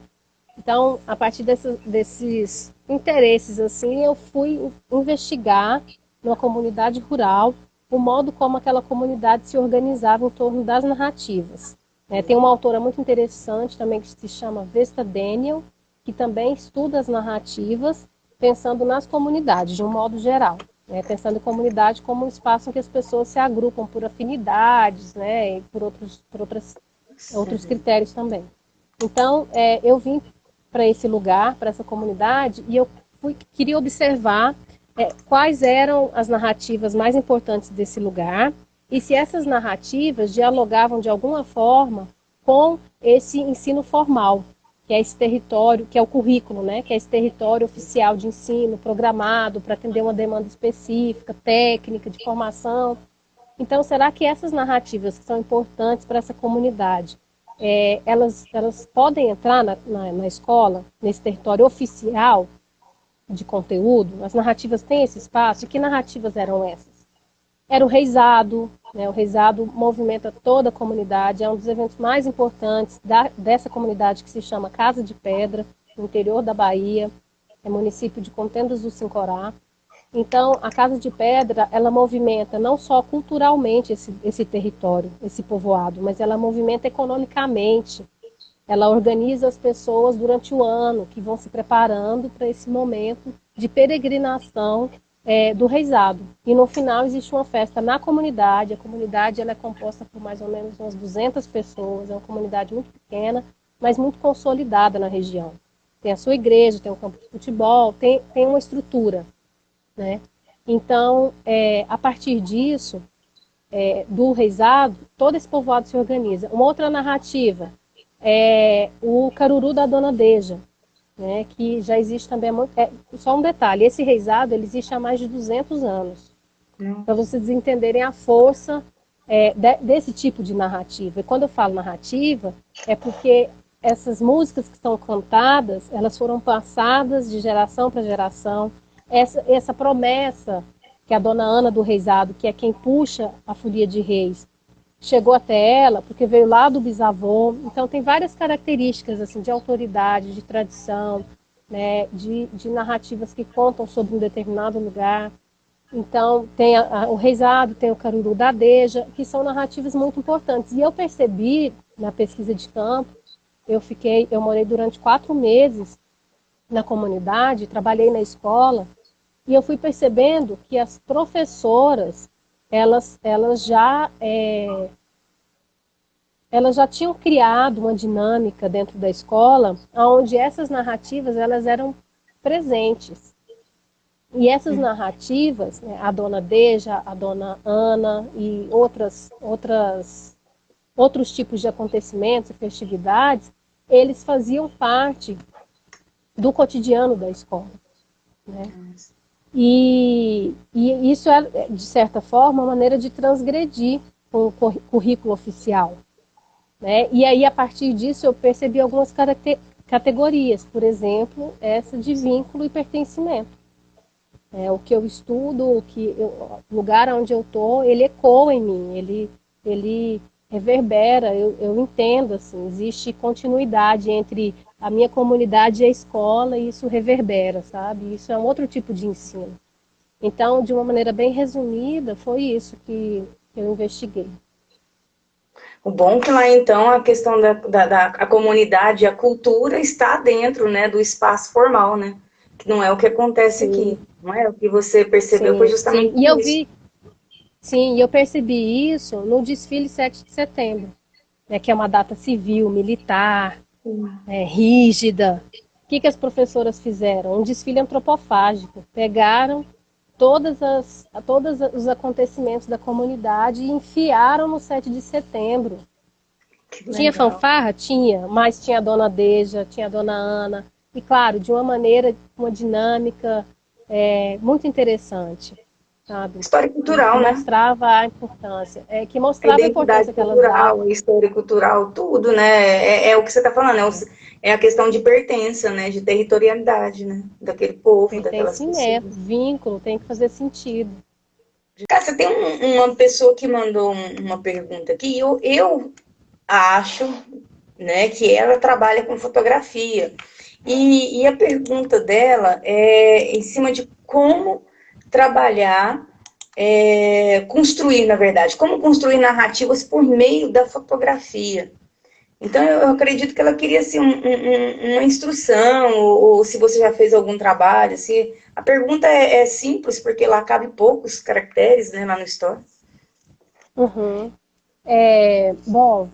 Então, a partir desses interesses, assim, eu fui investigar numa comunidade rural o modo como aquela comunidade se organizava em torno das narrativas. Tem uma autora muito interessante também que se chama Vesta Daniel, que também estuda as narrativas pensando nas comunidades, de um modo geral. Pensando em comunidade como um espaço em que as pessoas se agrupam por afinidades, e por outros critérios também. Então, eu vim para esse lugar, para essa comunidade, e eu queria observar quais eram as narrativas mais importantes desse lugar e se essas narrativas dialogavam de alguma forma com esse ensino formal, que é esse território, que é o currículo, que é esse território oficial de ensino programado para atender uma demanda específica, técnica, de formação. Então, será que essas narrativas que são importantes para essa comunidade, elas podem entrar na escola, nesse território oficial de conteúdo? As narrativas têm esse espaço? E que narrativas eram essas? Era o reizado, o reizado movimenta toda a comunidade, é um dos eventos mais importantes dessa comunidade que se chama Casa de Pedra, no interior da Bahia, é município de Contendas do Sincorá. Então, a Casa de Pedra, ela movimenta não só culturalmente esse território, esse povoado, mas ela movimenta economicamente. Ela organiza as pessoas durante o ano que vão se preparando para esse momento de peregrinação do reizado. E no final existe uma festa na comunidade. A comunidade ela é composta por mais ou menos umas 200 pessoas. É uma comunidade muito pequena, mas muito consolidada na região. Tem a sua igreja, tem um campo de futebol, tem uma estrutura. Então, a partir disso, do reizado, todo esse povoado se organiza. Uma outra narrativa é o caruru da Dona Deja, que já existe também. Só um detalhe, esse reizado ele existe há mais de 200 anos, para vocês entenderem a força desse tipo de narrativa. E quando eu falo narrativa, é porque essas músicas que são cantadas, elas foram passadas de geração para geração. Essa promessa que a dona Ana do Reisado, que é quem puxa a folia de reis, chegou até ela, porque veio lá do bisavô. Então tem várias características assim, de autoridade, de tradição, de narrativas que contam sobre um determinado lugar. Então tem o Reisado, tem o Caruru da Deja, que são narrativas muito importantes. E eu percebi na pesquisa de campo eu morei durante 4 meses na comunidade, trabalhei na escola, e eu fui percebendo que as professoras, elas já tinham criado uma dinâmica dentro da escola, onde essas narrativas elas eram presentes. E essas narrativas, né, a dona Deja, a dona Ana e outros tipos de acontecimentos e festividades, eles faziam parte do cotidiano da escola, né? E isso é, de certa forma, uma maneira de transgredir o currículo oficial, né? E aí, a partir disso, eu percebi algumas categorias, por exemplo, essa de vínculo e pertencimento. O que eu estudo, o lugar onde eu estou, ele ecoa em mim, ele reverbera, eu entendo, assim, existe continuidade entre a minha comunidade e a escola, e isso reverbera, sabe? Isso é um outro tipo de ensino. Então, de uma maneira bem resumida, foi isso que eu investiguei. O bom é que lá, então, a questão a comunidade, a cultura está dentro, né, do espaço formal, né? Que não é o que acontece aqui. Sim, Não é? O que você percebeu foi sim, sim. justamente E eu isso. vi, sim, e eu percebi isso no desfile 7 de setembro, né, que é uma data civil, militar, rígida. O que as professoras fizeram? Um desfile antropofágico. Pegaram todos os acontecimentos da comunidade e enfiaram no 7 de setembro. Que Tinha legal. fanfarra? Tinha, mas tinha a dona Deja, tinha a dona Ana. E, claro, de uma maneira, uma dinâmica muito interessante, sabe? História Que cultural, né? mostrava a importância, que A mostrava a identidade importância que elas cultural, davam. a história cultural, tudo, né? É o que você está falando, é a questão de pertença, né? De territorialidade, né? Daquele povo, daquelas Pertencimento, pessoas. vínculo, tem que fazer sentido. Cara, você tem uma pessoa que mandou uma pergunta aqui, eu acho, né, que ela trabalha com fotografia. E a pergunta dela é em cima de como trabalhar, construir, na verdade, como construir narrativas por meio da fotografia. Então, eu acredito que ela queria assim, uma instrução, ou se você já fez algum trabalho. Assim. A pergunta é simples, porque lá cabe poucos caracteres, né, lá no Store. Uhum. Bom,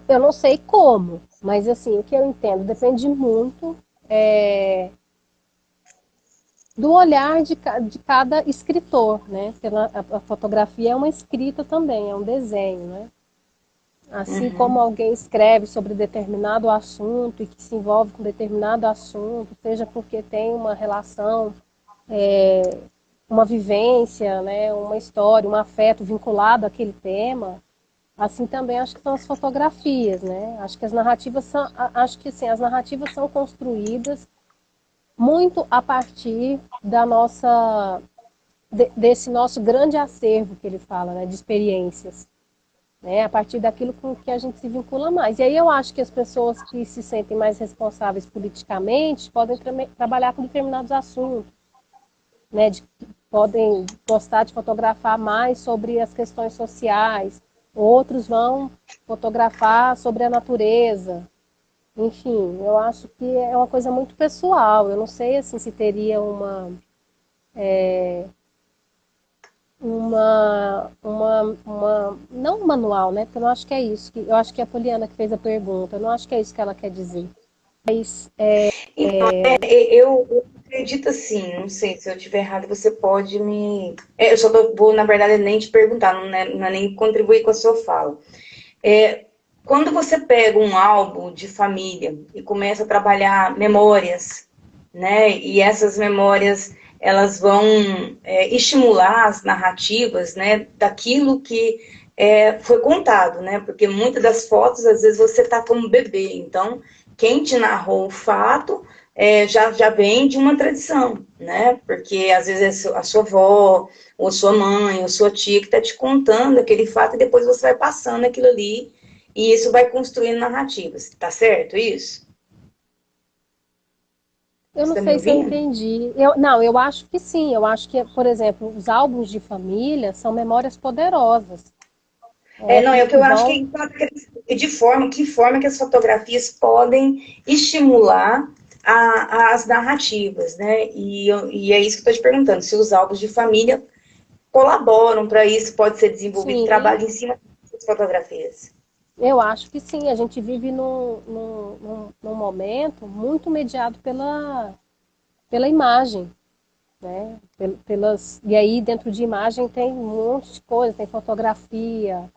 eu não sei como, mas assim, o que eu entendo depende muito do olhar de cada escritor, né? Porque a fotografia é uma escrita também, é um desenho, né? Assim como Uhum. alguém escreve sobre determinado assunto e que se envolve com determinado assunto, seja porque tem uma relação, uma vivência, né, uma história, um afeto vinculado àquele tema, assim também acho que são as fotografias, né? Acho que as narrativas são, acho que sim, as narrativas são construídas muito a partir da nossa desse nosso grande acervo que ele fala, né, de experiências, né, a partir daquilo com que a gente se vincula mais. E aí eu acho que as pessoas que se sentem mais responsáveis politicamente podem trabalhar com determinados assuntos, né, podem gostar de fotografar mais sobre as questões sociais, outros vão fotografar sobre a natureza. Enfim, eu acho que é uma coisa muito pessoal. Eu não sei assim, se teria não um manual, né? Porque eu não acho que é isso. Eu acho que é a Poliana que fez a pergunta. Eu não acho que é isso que ela quer dizer. Mas, Então, eu acredito assim, não sei se eu estiver errado, você pode me. Eu só vou, na verdade, nem te perguntar, não é nem contribuir com a sua fala. É, quando você pega um álbum de família e começa a trabalhar memórias, né? E essas memórias elas vão estimular as narrativas, né? Daquilo que foi contado, né? Porque muitas das fotos às vezes você está como bebê, então quem te narrou o fato já vem de uma tradição, né? Porque às vezes é a sua avó, ou sua mãe, ou sua tia que está te contando aquele fato e depois você vai passando aquilo ali e isso vai construindo narrativas. Tá certo isso? eu Você não está me sei se eu ouvindo? entendi. Não, eu acho que sim. Eu acho que, por exemplo, os álbuns de família são memórias poderosas. Não, é o que que eu acho que vão. que forma que as fotografias podem estimular as narrativas, né? E é isso que eu estou te perguntando, se os álbuns de família colaboram para isso, pode ser desenvolvido Sim, trabalho em cima das fotografias. eu acho que sim. A gente vive num momento muito mediado pela imagem, né? E aí dentro de imagem tem um monte de coisa, tem fotografia,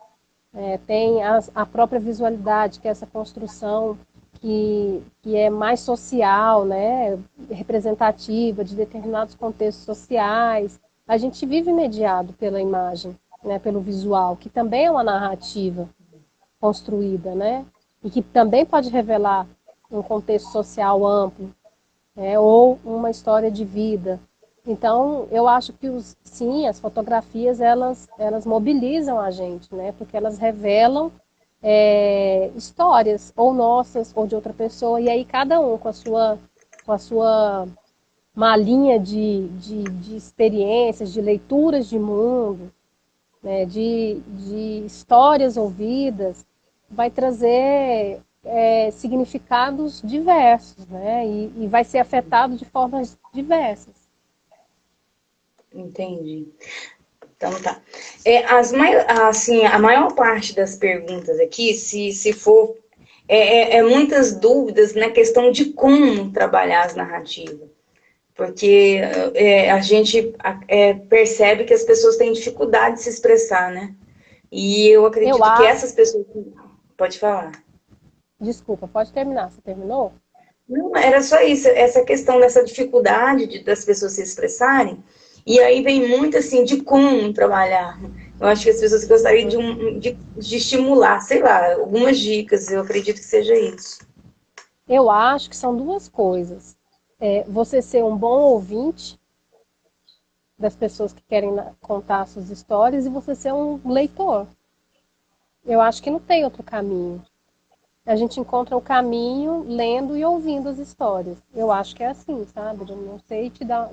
tem a própria visualidade, que é essa construção que é mais social, né? Representativa de determinados contextos sociais. A gente vive mediado pela imagem, né? Pelo visual, que também é uma narrativa construída, né? E que também pode revelar um contexto social amplo, né? Ou uma história de vida. Então, eu acho que sim, as fotografias elas mobilizam a gente, né? Porque elas revelam histórias, ou nossas, ou de outra pessoa, e aí cada um com a sua malinha de experiências, de leituras de mundo, né, de histórias ouvidas, vai trazer significados diversos, né, e vai ser afetado de formas diversas. Entendi. Então tá. Assim, a maior parte das perguntas aqui, se for, muitas dúvidas na questão de como trabalhar as narrativas. Porque a gente percebe que as pessoas têm dificuldade de se expressar, né? E eu Eu acredito que acho, essas pessoas. Pode falar. desculpa, pode terminar. Você terminou? Não, era só isso, essa questão dessa dificuldade das pessoas se expressarem. E aí vem muito assim de como trabalhar. Eu acho que as pessoas gostariam Uhum. de estimular, sei lá, algumas dicas, eu acredito que seja isso. Eu acho que são duas coisas. Você ser um bom ouvinte das pessoas que querem contar suas histórias e você ser um leitor. Eu acho que não tem outro caminho. A gente encontra o caminho lendo e ouvindo as histórias. Eu acho que é assim, sabe? Eu não sei te dar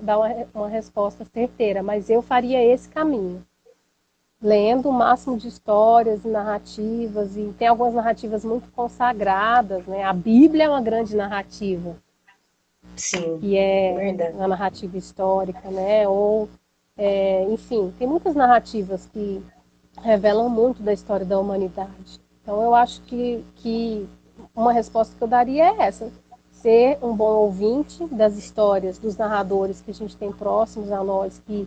uma resposta certeira, mas eu faria esse caminho. Lendo o máximo de histórias e narrativas, e tem algumas narrativas muito consagradas, né? A Bíblia é uma grande narrativa, Sim, que é verdade. uma narrativa histórica, né? Ou, enfim, tem muitas narrativas que revelam muito da história da humanidade. Então, eu acho que uma resposta que eu daria é essa: ser um bom ouvinte das histórias dos narradores que a gente tem próximos a nós, que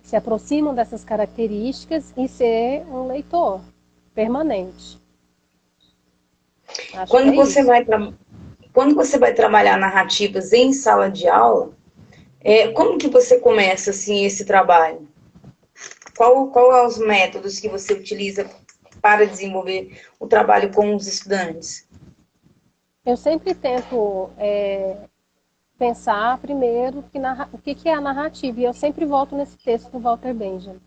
se aproximam dessas características, e ser um leitor permanente. Acho que Quando é você isso. vai, quando você vai trabalhar narrativas em sala de aula, como que você começa assim esse trabalho? Qual é os métodos que você utiliza para desenvolver o trabalho com os estudantes? Eu sempre tento pensar primeiro o que é a narrativa, e eu sempre volto nesse texto do Walter Benjamin.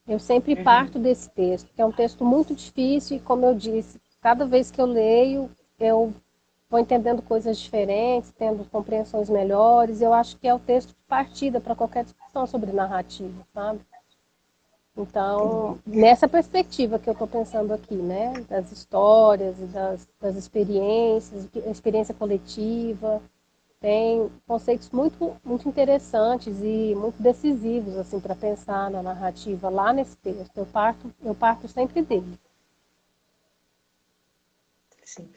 Eu sempre Uhum. parto desse texto, que é um texto muito difícil e, como eu disse, cada vez que eu leio, eu vou entendendo coisas diferentes, tendo compreensões melhores. Eu acho que é o texto de partida para qualquer discussão sobre narrativa, sabe? Então, nessa perspectiva que eu estou pensando aqui, né? Das histórias e das experiências, a experiência coletiva, tem conceitos muito, muito interessantes e muito decisivos assim para pensar na narrativa lá nesse texto. Eu parto sempre dele. Sim.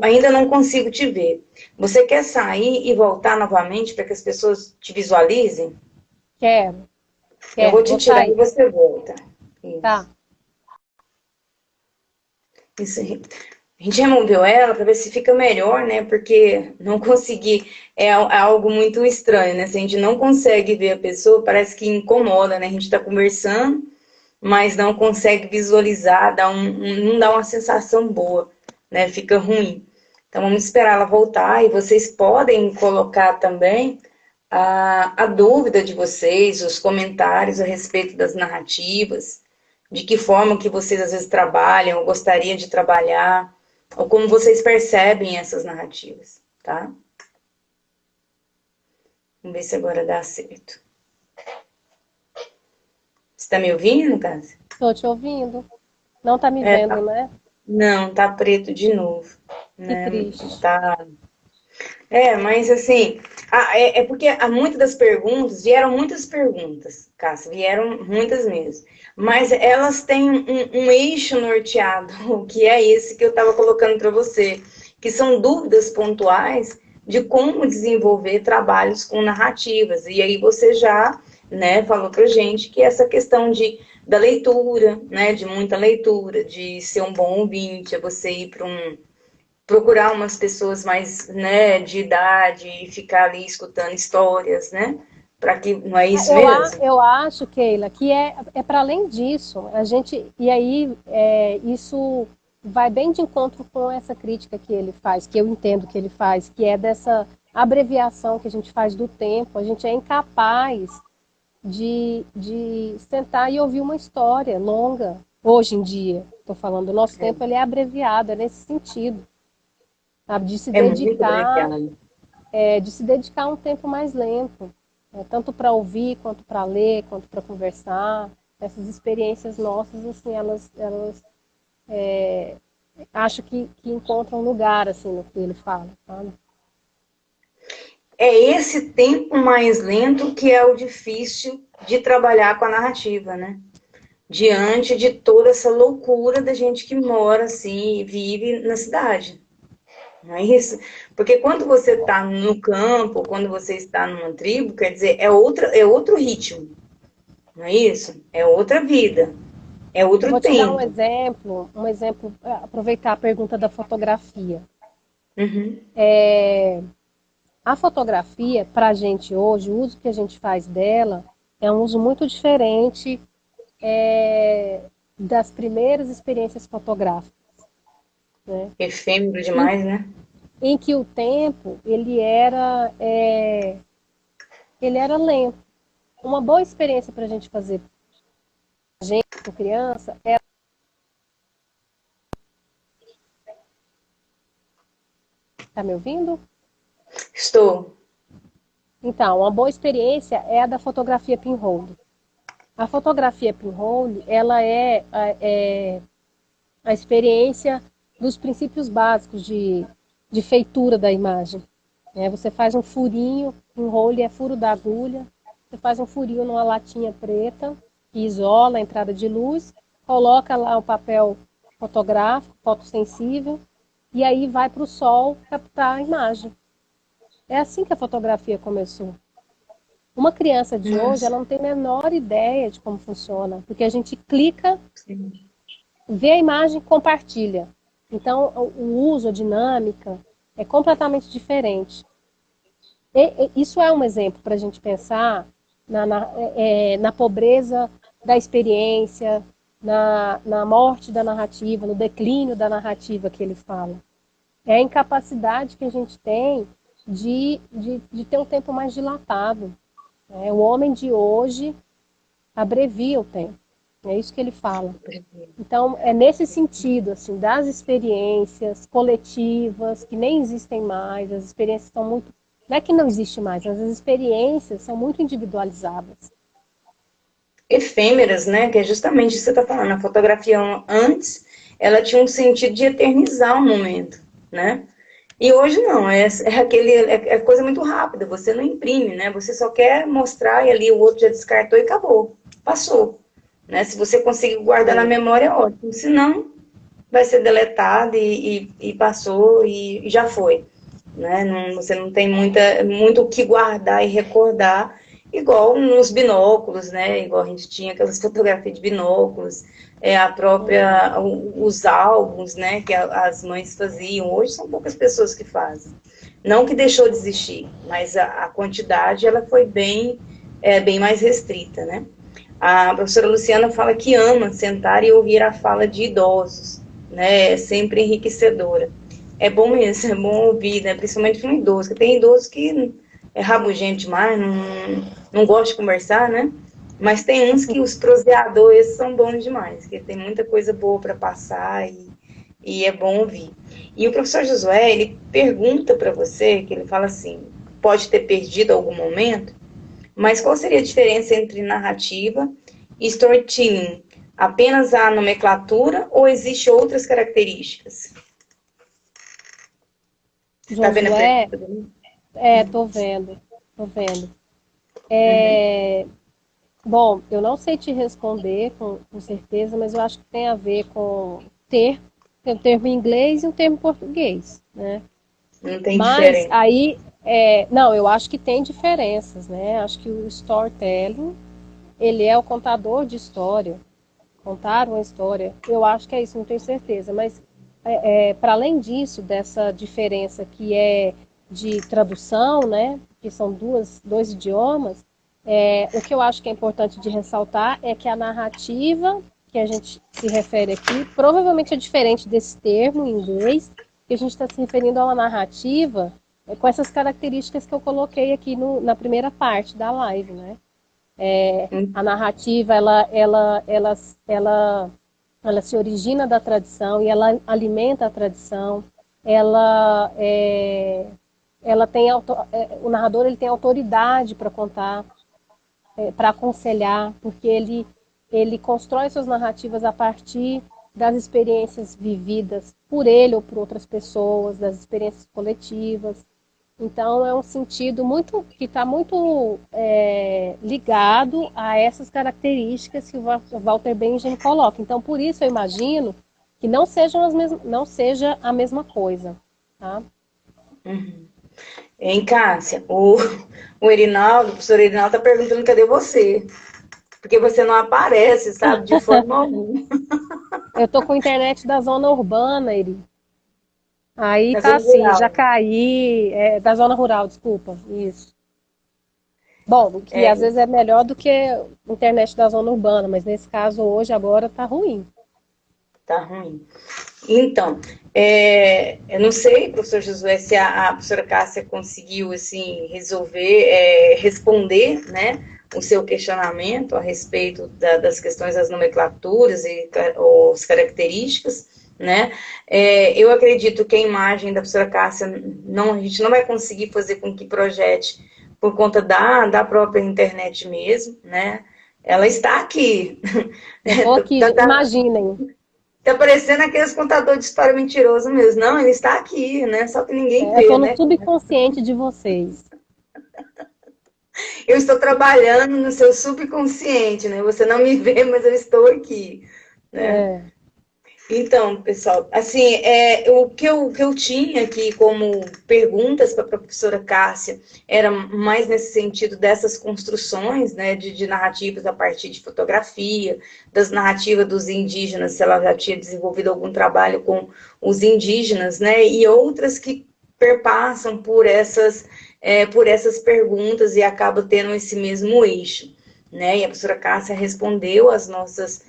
Ainda não consigo te ver. Você quer sair e voltar novamente para que as pessoas te visualizem? Quero, Eu vou quero, te vou tirar e sair. você volta. Tá. Isso. Isso. A gente removeu ela para ver se fica melhor, né? Porque não conseguir é algo muito estranho, né? Se a gente não consegue ver a pessoa, parece que incomoda, né? A gente está conversando, mas não consegue visualizar, não dá uma sensação boa, né? Fica ruim. Então vamos esperar ela voltar e vocês podem colocar também a dúvida de vocês, os comentários a respeito das narrativas, de que forma que vocês às vezes trabalham, ou gostariam de trabalhar, ou como vocês percebem essas narrativas, tá? Vamos ver se agora dá certo. está me ouvindo, Cássia? Estou te ouvindo. Não está me É, vendo, tá. né? Não, tá preto de novo, Que né? triste. Tá. Mas assim, é porque há muitas das perguntas, vieram muitas perguntas, Cássia, vieram muitas mesmo. Mas elas têm um eixo norteado, que é esse que eu estava colocando para você, que são dúvidas pontuais de como desenvolver trabalhos com narrativas. E aí você já, né, falou para gente que essa questão da leitura, né, de muita leitura, de ser um bom ouvinte, é você ir para procurar umas pessoas mais, né, de idade e ficar ali escutando histórias, né? Para que não é isso mesmo? Eu acho, Keila, que é para além disso. A gente, e aí isso vai bem de encontro com essa crítica que ele faz, que eu entendo que ele faz, que é dessa abreviação que a gente faz do tempo. A gente é incapaz de sentar e ouvir uma história longa. Hoje em dia, estou falando, o nosso tempo ele é abreviado, é nesse sentido, sabe? É muito abreviado. De se dedicar a um tempo mais lento, né? Tanto para ouvir, quanto para ler, quanto para conversar. Essas experiências nossas, assim, elas acho que encontram lugar, assim, no que ele fala, sabe? É esse tempo mais lento que é o difícil de trabalhar com a narrativa, né? Diante de toda essa loucura da gente que mora assim e vive na cidade. Não é isso? Porque quando você está no campo, quando você está numa tribo, quer dizer, é outro ritmo, não é isso? É outra vida, é Eu outro vou te dar tempo. um exemplo, aproveitar a pergunta da fotografia. Uhum. A fotografia, para a gente hoje, o uso que a gente faz dela é um uso muito diferente das primeiras experiências fotográficas, né? Efêmero Em, demais, né? em que o tempo ele era lento. Uma boa experiência para a gente fazer, gente com criança, tá me ouvindo? Estou. Então, uma boa experiência é a da fotografia pinhole. A fotografia pinhole, ela é a experiência dos princípios básicos de feitura da imagem. Você faz um furinho, um rolo é furo da agulha, você faz um furinho numa latinha preta, que isola a entrada de luz, coloca lá o papel fotográfico, fotossensível, e aí vai para o sol captar a imagem. É assim que a fotografia começou. Uma criança de hoje, ela Nossa. não tem a menor ideia de como funciona, porque a gente clica, Sim. vê a imagem, compartilha. Então, o uso, a dinâmica é completamente diferente. Isso é um exemplo para a gente pensar na pobreza da experiência, na morte da narrativa, no declínio da narrativa que ele fala. É a incapacidade que a gente tem de ter um tempo mais dilatado. O homem de hoje abrevia o tempo. É isso que ele fala. Então, é nesse sentido, assim, das experiências coletivas, que nem existem mais, as experiências estão muito. Não é que não existe mais, mas as experiências são muito individualizadas. Efêmeras, né? Que é justamente isso que você está falando. A fotografia antes, ela tinha um sentido de eternizar um momento, né? E hoje não, é coisa muito rápida, você não imprime, né? Você só quer mostrar e ali o outro já descartou e acabou, passou. Né? Se você conseguir guardar na É. memória, é ótimo. Se não, vai ser deletado e passou e já foi. Né? Não, você não tem muito o que guardar e recordar, igual nos binóculos, né? Igual a gente tinha aquelas fotografias de binóculos, a própria, os álbuns, né? Que as mães faziam. Hoje são poucas pessoas que fazem. Não que deixou de existir, mas a quantidade ela foi bem mais restrita, né? A professora Luciana fala que ama sentar e ouvir a fala de idosos, né? É sempre enriquecedora. É bom mesmo, é bom ouvir, né? Principalmente um idoso, que tem idoso que é rabugento demais, não gosta de conversar, né? Mas tem uns que os proseadores são bons demais, que tem muita coisa boa para passar e é bom ouvir. E o professor Josué, ele pergunta para você, que ele fala assim, pode ter perdido algum momento, mas qual seria a diferença entre narrativa storytelling? Apenas a nomenclatura ou existe outras características? Você está vendo a Josué, pergunta? tô vendo. Uhum. Bom, eu não sei te responder com certeza, mas eu acho que tem a ver com tem o termo em inglês e o termo em português, né? Não tem Mas diferença. aí, não, eu acho que tem diferenças, né? Acho que o storytelling, ele é o contador de história, contar uma história. Eu acho que é isso, não tenho certeza, mas para além disso, dessa diferença que é de tradução, né? Que são dois idiomas, o que eu acho que é importante de ressaltar é que a narrativa que a gente se refere aqui provavelmente é diferente desse termo em inglês, que a gente está se referindo a uma narrativa com essas características que eu coloquei aqui na primeira parte da live, né? A narrativa, ela se origina da tradição e ela alimenta a tradição. Ela, ela tem o narrador ele tem autoridade para contar, para aconselhar, porque ele constrói suas narrativas a partir das experiências vividas por ele ou por outras pessoas, das experiências coletivas. Então é um sentido muito que está muito ligado a essas características que o Walter Benjamin coloca. Então por isso eu imagino que não seja a mesma coisa, tá? Hein, Cássia? O Erinaldo, o professor Erinaldo, está perguntando cadê você? Porque você não aparece, sabe, de forma alguma. Eu tô com a internet da zona urbana, Eri. Aí Na tá zona assim, rural. já caí, da zona rural, desculpa, isso. Bom, que É, às vezes é melhor do que a internet da zona urbana, mas nesse caso hoje, agora, tá ruim. tá ruim. Então, eu não sei, professor Josué, se a professora Cássia conseguiu, assim, resolver, responder, né, o seu questionamento a respeito das questões das nomenclaturas e as características, né? Eu acredito que a imagem da professora Cássia, a gente não vai conseguir fazer com que projete por conta da própria internet mesmo, né? Ela está aqui. Eu tô aqui, imaginem. Tá parecendo aqueles contadores de história mentiroso mesmo. Não, ele está aqui, né? Só que ninguém Eu vê, tô no né? subconsciente de vocês. Eu estou trabalhando no seu subconsciente, né? Você não me vê, mas eu estou aqui, né? É, Então, pessoal, assim, o que eu tinha aqui como perguntas para a professora Cássia era mais nesse sentido dessas construções, né, de narrativas a partir de fotografia, das narrativas dos indígenas, se ela já tinha desenvolvido algum trabalho com os indígenas, né, e outras que perpassam por essas perguntas e acabam tendo esse mesmo eixo, né, e a professora Cássia respondeu as nossas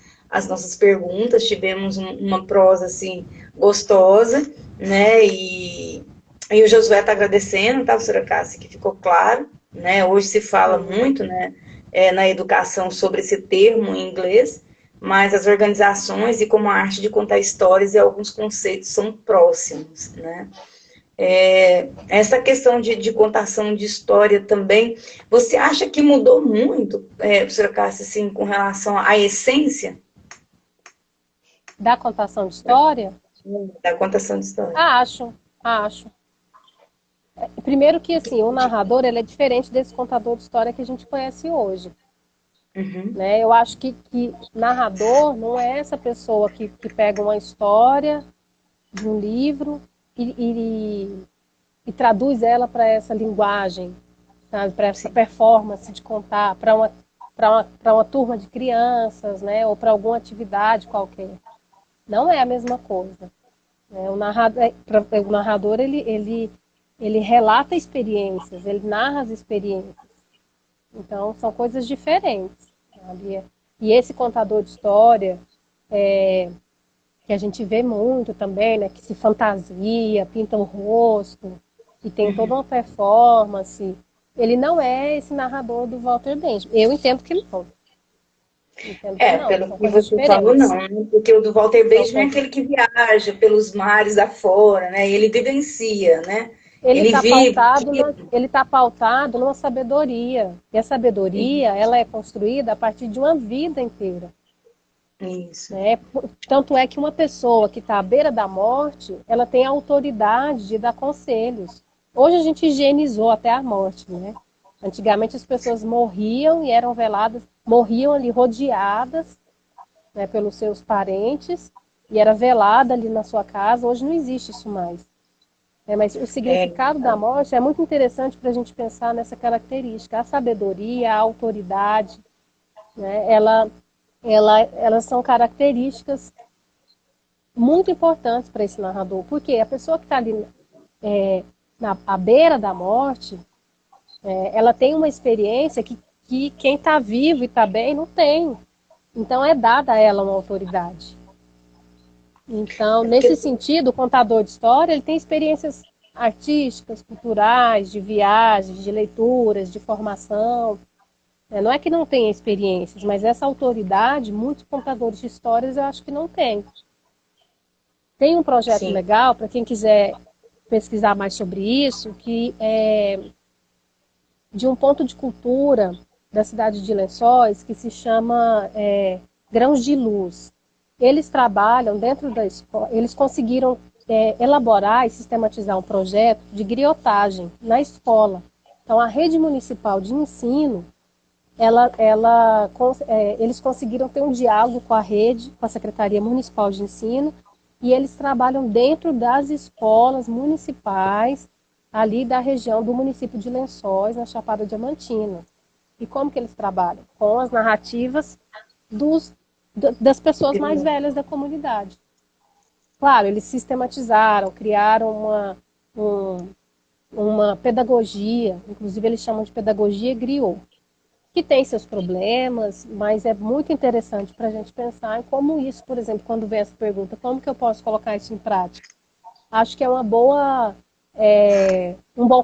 perguntas, tivemos uma prosa assim gostosa, né? E o Josué está agradecendo, tá, professora Cássia, que ficou claro, né? Hoje se fala sim. muito, né, na educação sobre esse termo em inglês, mas as organizações e como a arte de contar histórias e alguns conceitos são próximos, né? Essa questão de contação de história também, você acha que mudou muito, professora Cássia, assim, com relação à essência Da contação de história? da contação de história? Acho. Primeiro que, assim, o narrador, ele é diferente desse contador de história que a gente conhece hoje. Uhum. Né? Eu acho que narrador não é essa pessoa que pega uma história de um livro e traduz ela para essa linguagem, sabe? Para essa Sim. performance de contar para uma turma de crianças, né? Ou para alguma atividade qualquer. Não é a mesma coisa. Né? O narrador ele relata experiências, ele narra as experiências. Então, são coisas diferentes. Sabe? E esse contador de história, que a gente vê muito também, né, que se fantasia, pinta o rosto, e tem toda uma performance, ele não é esse narrador do Walter Benjamin. Eu entendo que não. Entendo que não, Pelo são que coisas você falou, diferentes. não, né? Porque o do Walter São Benjamin é coisas... aquele que viaja pelos mares afora, né? E ele vivencia, né? Ele vive ele tá pautado numa sabedoria. E a sabedoria, ela é construída a partir de uma vida inteira. isso. Né? Tanto é que uma pessoa que está à beira da morte, ela tem a autoridade de dar conselhos. Hoje a gente higienizou até a morte, né? Antigamente as pessoas morriam e eram veladas, morriam ali rodeadas, né, pelos seus parentes, e era velada ali na sua casa. Hoje não existe isso mais. Mas o É, significado da morte é muito interessante para a gente pensar nessa característica. A sabedoria, a autoridade, né, elas são características muito importantes para esse narrador, porque a pessoa que está ali à beira da morte, ela tem uma experiência que quem está vivo e está bem não tem. Então é dada a ela uma autoridade. Então, nesse porque sentido, o contador de história ele tem experiências artísticas, culturais, de viagens, de leituras, de formação. Não é que não tenha experiências, mas essa autoridade, muitos contadores de histórias eu acho que não têm. Tem um projeto sim. legal, para quem quiser pesquisar mais sobre isso, que é de um ponto de cultura da cidade de Lençóis, que se chama Grãos de Luz. Eles trabalham dentro da escola, eles conseguiram elaborar e sistematizar um projeto de griotagem na escola. Então, a rede municipal de ensino, eles conseguiram ter um diálogo com a rede, com a Secretaria Municipal de Ensino, e eles trabalham dentro das escolas municipais, ali da região do município de Lençóis, na Chapada Diamantina. E como que eles trabalham? Com as narrativas das pessoas mais velhas da comunidade. Claro, eles sistematizaram, criaram uma pedagogia, inclusive eles chamam de pedagogia griot, que tem seus problemas, mas é muito interessante para a gente pensar em como isso, por exemplo, quando vem essa pergunta, como que eu posso colocar isso em prática? Acho que é um bom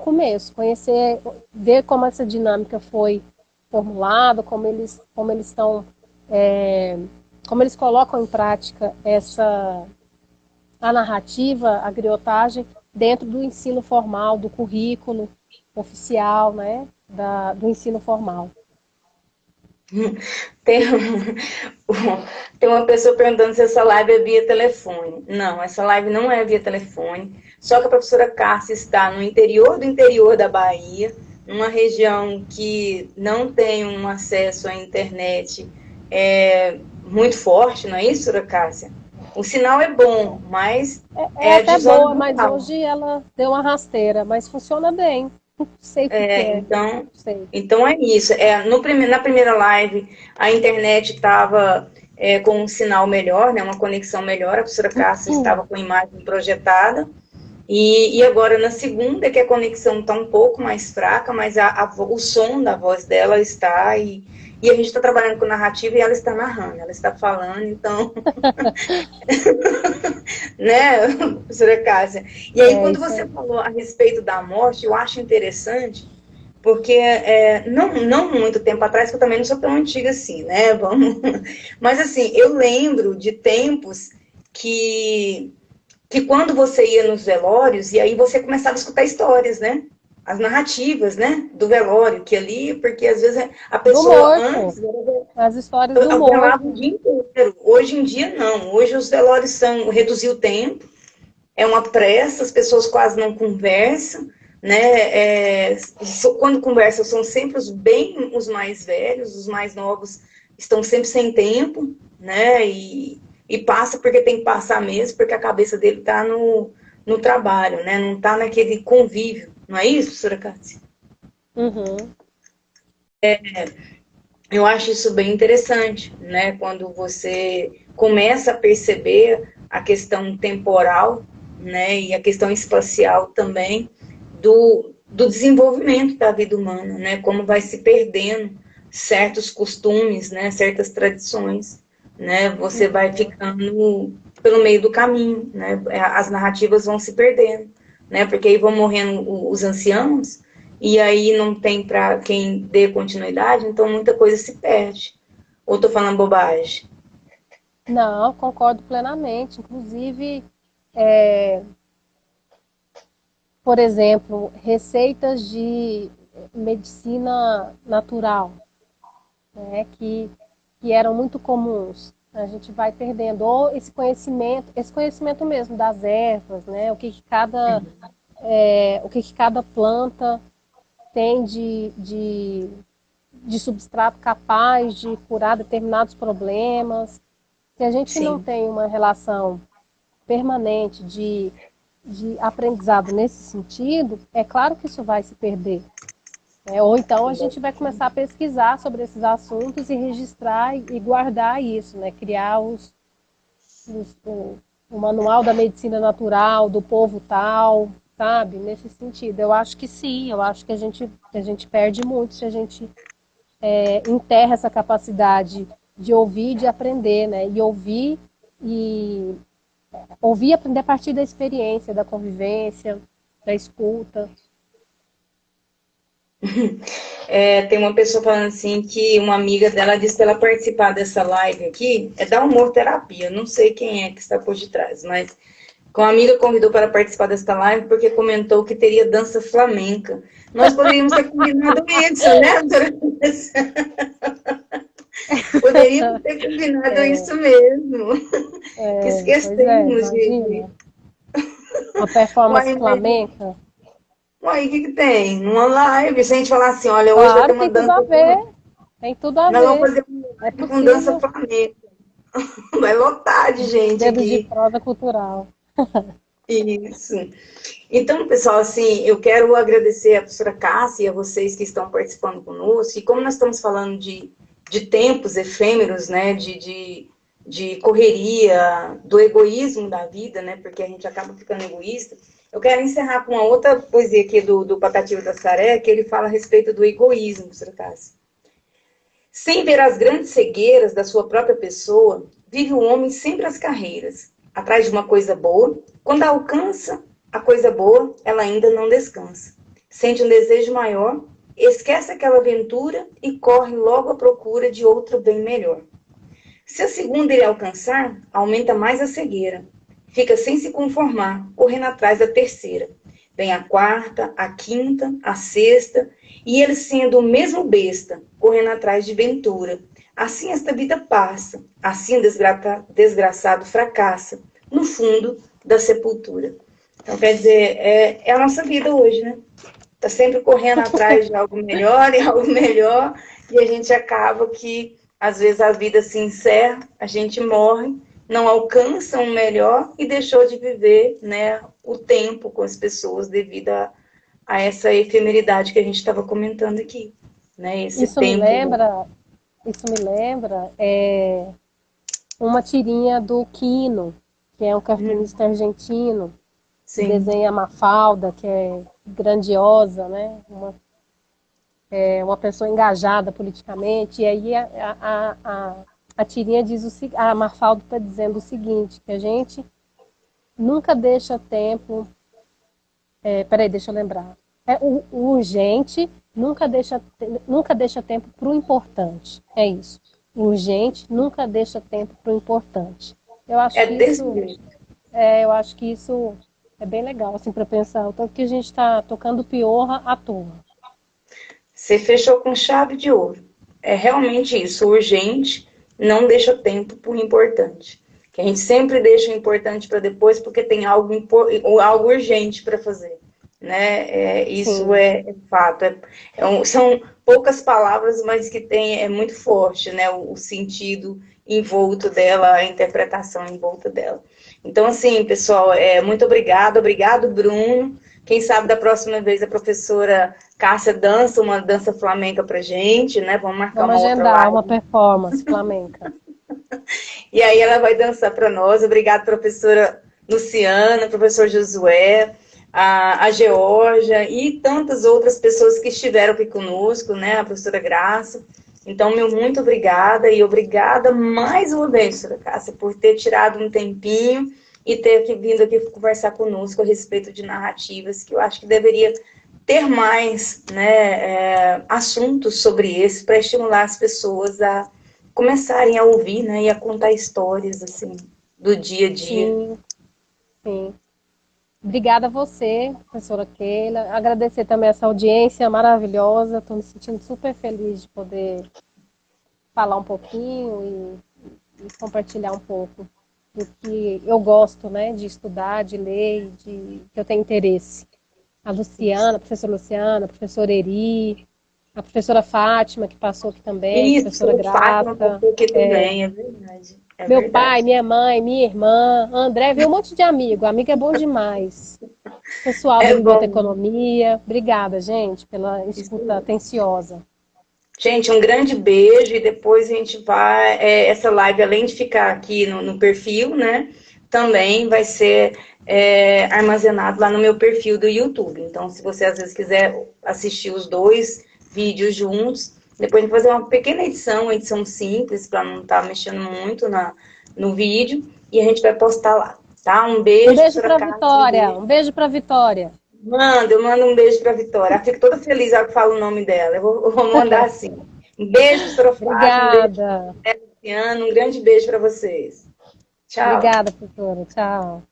começo, conhecer, ver como essa dinâmica foi formulada, como eles estão, como eles colocam em prática a narrativa, a griotagem, dentro do ensino formal, do currículo oficial, né, do ensino formal. Tem, tem uma pessoa perguntando se essa live é via telefone. Não, essa live não é via telefone. Só que a professora Cássia está no interior do interior da Bahia, numa região que não tem um acesso à internet muito forte, não é isso, professora Cássia? O sinal é bom, mas É de até zona boa, mas rural. hoje ela deu uma rasteira, mas funciona bem. Não sei o que que é. Então, Não sei. então é isso. Na primeira live, a internet estava com um sinal melhor, né, uma conexão melhor. A professora Cássia estava com a imagem projetada. E agora, na segunda, que a conexão está um pouco mais fraca, mas o som da voz dela está. E a gente está trabalhando com narrativa e ela está narrando, ela está falando, então. Né, professora Cássia? E aí, É quando isso você aí. falou a respeito da morte, eu acho interessante porque não muito tempo atrás, que eu também não sou tão antiga assim, né? Vamos. Mas assim, eu lembro de tempos que, que quando você ia nos velórios, e aí você começava a escutar histórias, né? As narrativas, né? Do velório, que ali, porque às vezes a Do pessoa morto. antes As histórias do velava o morto. dia inteiro. Hoje em dia, não. Hoje os velórios reduziu o tempo, é uma pressa, as pessoas quase não conversam, né? Quando conversam, são sempre os mais velhos, os mais novos estão sempre sem tempo, né? E passa porque tem que passar mesmo, porque a cabeça dele está no trabalho, né? Não está naquele convívio, não é isso, professora Cássia? Uhum. Eu acho isso bem interessante, né? Quando você começa a perceber a questão temporal, né? E a questão espacial também do desenvolvimento da vida humana, né? Como vai se perdendo certos costumes, né? Certas tradições, né? Você vai Uhum. ficando pelo meio do caminho, né? As narrativas vão se perdendo, né? Porque aí vão morrendo os anciãos e aí não tem para quem dê continuidade, então muita coisa se perde. Ou estou falando bobagem? Não, concordo plenamente. Inclusive, por exemplo, receitas de medicina natural, né, que eram muito comuns. A gente vai perdendo ou esse conhecimento mesmo das ervas, né, o que cada planta tem de substrato capaz de curar determinados problemas. Se a gente não Sim. tem uma relação permanente de aprendizado nesse sentido, é claro que isso vai se perder. Ou então a gente vai começar a pesquisar sobre esses assuntos e registrar e guardar isso, né? Criar o manual da medicina natural, do povo tal, sabe? Nesse sentido. Eu acho que sim, eu acho que a gente perde muito se a gente enterra essa capacidade de ouvir e de aprender, né? E e ouvir e aprender a partir da experiência, da convivência, da escuta. Tem uma pessoa falando assim que uma amiga dela disse que ela participar dessa live aqui é da humor terapia. Não sei quem é que está por detrás, mas com a amiga convidou para participar desta live porque comentou que teria dança flamenca. Nós poderíamos ter combinado isso, né, doutora? Poderíamos ter combinado isso mesmo. Que Pois é, esquecemos de... imagina. Uma performance Uai, mas... flamenca. Uai, o que tem? Numa live, se a gente falar assim, olha, hoje vai ter Claro, uma tem tudo dança a flamenca. ver. Tem tudo a Nós vamos ver. fazer É uma live com dança possível. flamenca. Vai lotar de gente Dedos de aqui. prosa cultural. Isso. Então, pessoal, assim, eu quero agradecer a professora Cássia e a vocês que estão participando conosco. E como nós estamos falando de tempos efêmeros, né, de correria, do egoísmo da vida, né, porque a gente acaba ficando egoísta, eu quero encerrar com uma outra poesia aqui do Patativa da Saré, que ele fala a respeito do egoísmo, professora Cássia. Sem ver as grandes cegueiras da sua própria pessoa, vive o homem sempre às carreiras, atrás de uma coisa boa. Quando alcança a coisa boa, ela ainda não descansa. Sente um desejo maior, esquece aquela aventura e corre logo à procura de outro bem melhor. Se a segunda ele alcançar, aumenta mais a cegueira. Fica sem se conformar, correndo atrás da terceira. Vem a quarta, a quinta, a sexta, e ele sendo o mesmo besta, correndo atrás de ventura. Assim esta vida passa, assim o desgraçado fracassa, no fundo da sepultura. Então, quer dizer, é a nossa vida hoje, né? Está sempre correndo atrás de algo melhor e algo melhor, e a gente acaba que, às vezes, a vida se encerra, a gente morre, não alcança um melhor e deixou de viver, né, o tempo com as pessoas devido a essa efemeridade que a gente estava comentando aqui, né? Esse Isso me tempo. lembra, isso me lembra uma tirinha do Quino, que é um cartunista argentino, que Sim, desenha a Mafalda, que é grandiosa, né? Uma pessoa engajada politicamente. E aí a tirinha diz a Mafalda está dizendo o seguinte, que a gente nunca deixa tempo. Peraí, deixa eu lembrar. O urgente nunca deixa tempo para o importante. É isso. O urgente nunca deixa tempo para o importante. Eu acho é que desse isso, jeito. eu acho que isso é bem legal, assim, para pensar. O tanto que a gente está tocando piorra à toa. Você fechou com chave de ouro. É realmente isso. O urgente não deixa tempo para o importante. Que a gente sempre deixa o importante para depois porque tem algo urgente para fazer. Né? Isso Sim, é fato. São poucas palavras, mas que é muito forte, né? O sentido envolto dela, a interpretação em volta dela. Então, assim, pessoal, muito obrigada. Obrigado, Bruno. Quem sabe da próxima vez a professora Cássia dança uma dança flamenca pra gente, né? Vamos marcar vamos uma outra agendar uma live. performance flamenca. E aí ela vai dançar para nós. Obrigada, professora Luciana, professor Josué, a Georgia e tantas outras pessoas que estiveram aqui conosco, né? A professora Graça. Então, meu muito obrigada e obrigada mais uma vez, professora Cássia, por ter tirado um tempinho e ter vindo aqui conversar conosco a respeito de narrativas, que eu acho que deveria ter mais, né, assuntos sobre esse para estimular as pessoas a começarem a ouvir, né, e a contar histórias assim do dia a dia. Sim, sim. Obrigada a você, professora Keila. Agradecer também essa audiência maravilhosa. Estou me sentindo super feliz de poder falar um pouquinho e compartilhar um pouco do que eu gosto, né, de estudar, de ler, que eu tenho interesse. A Luciana, a professora Luciana, a professora Eri, a professora Fátima, que passou aqui também, a Isso, professora o Fátima Grata, passou aqui também, é verdade. É meu pai, verdade. minha mãe, minha irmã, André, veio um monte de amigo. Amigo é bom demais. Pessoal da É bom. biblioteconomia, obrigada, gente, pela Isso escuta mesmo. atenciosa. Gente, um grande beijo e depois a gente vai. Essa live, além de ficar aqui no perfil, né? Também vai ser armazenado lá no meu perfil do YouTube. Então, se você às vezes quiser assistir os dois vídeos juntos, depois a gente vai fazer uma pequena edição, uma edição simples, para não estar mexendo muito no vídeo, e a gente vai postar lá. Tá? Um Um beijo, beijo professora para Cássia, um Vitória, beijo. um beijo para Vitória. Eu mando um beijo para Vitória. Ela fica toda feliz ao que fala o nome dela. Eu vou mandar assim. Um beijo, professora Fátima, um beijo, Obrigada, Luciano, um grande beijo para vocês. Tchau. obrigada, professora. Tchau.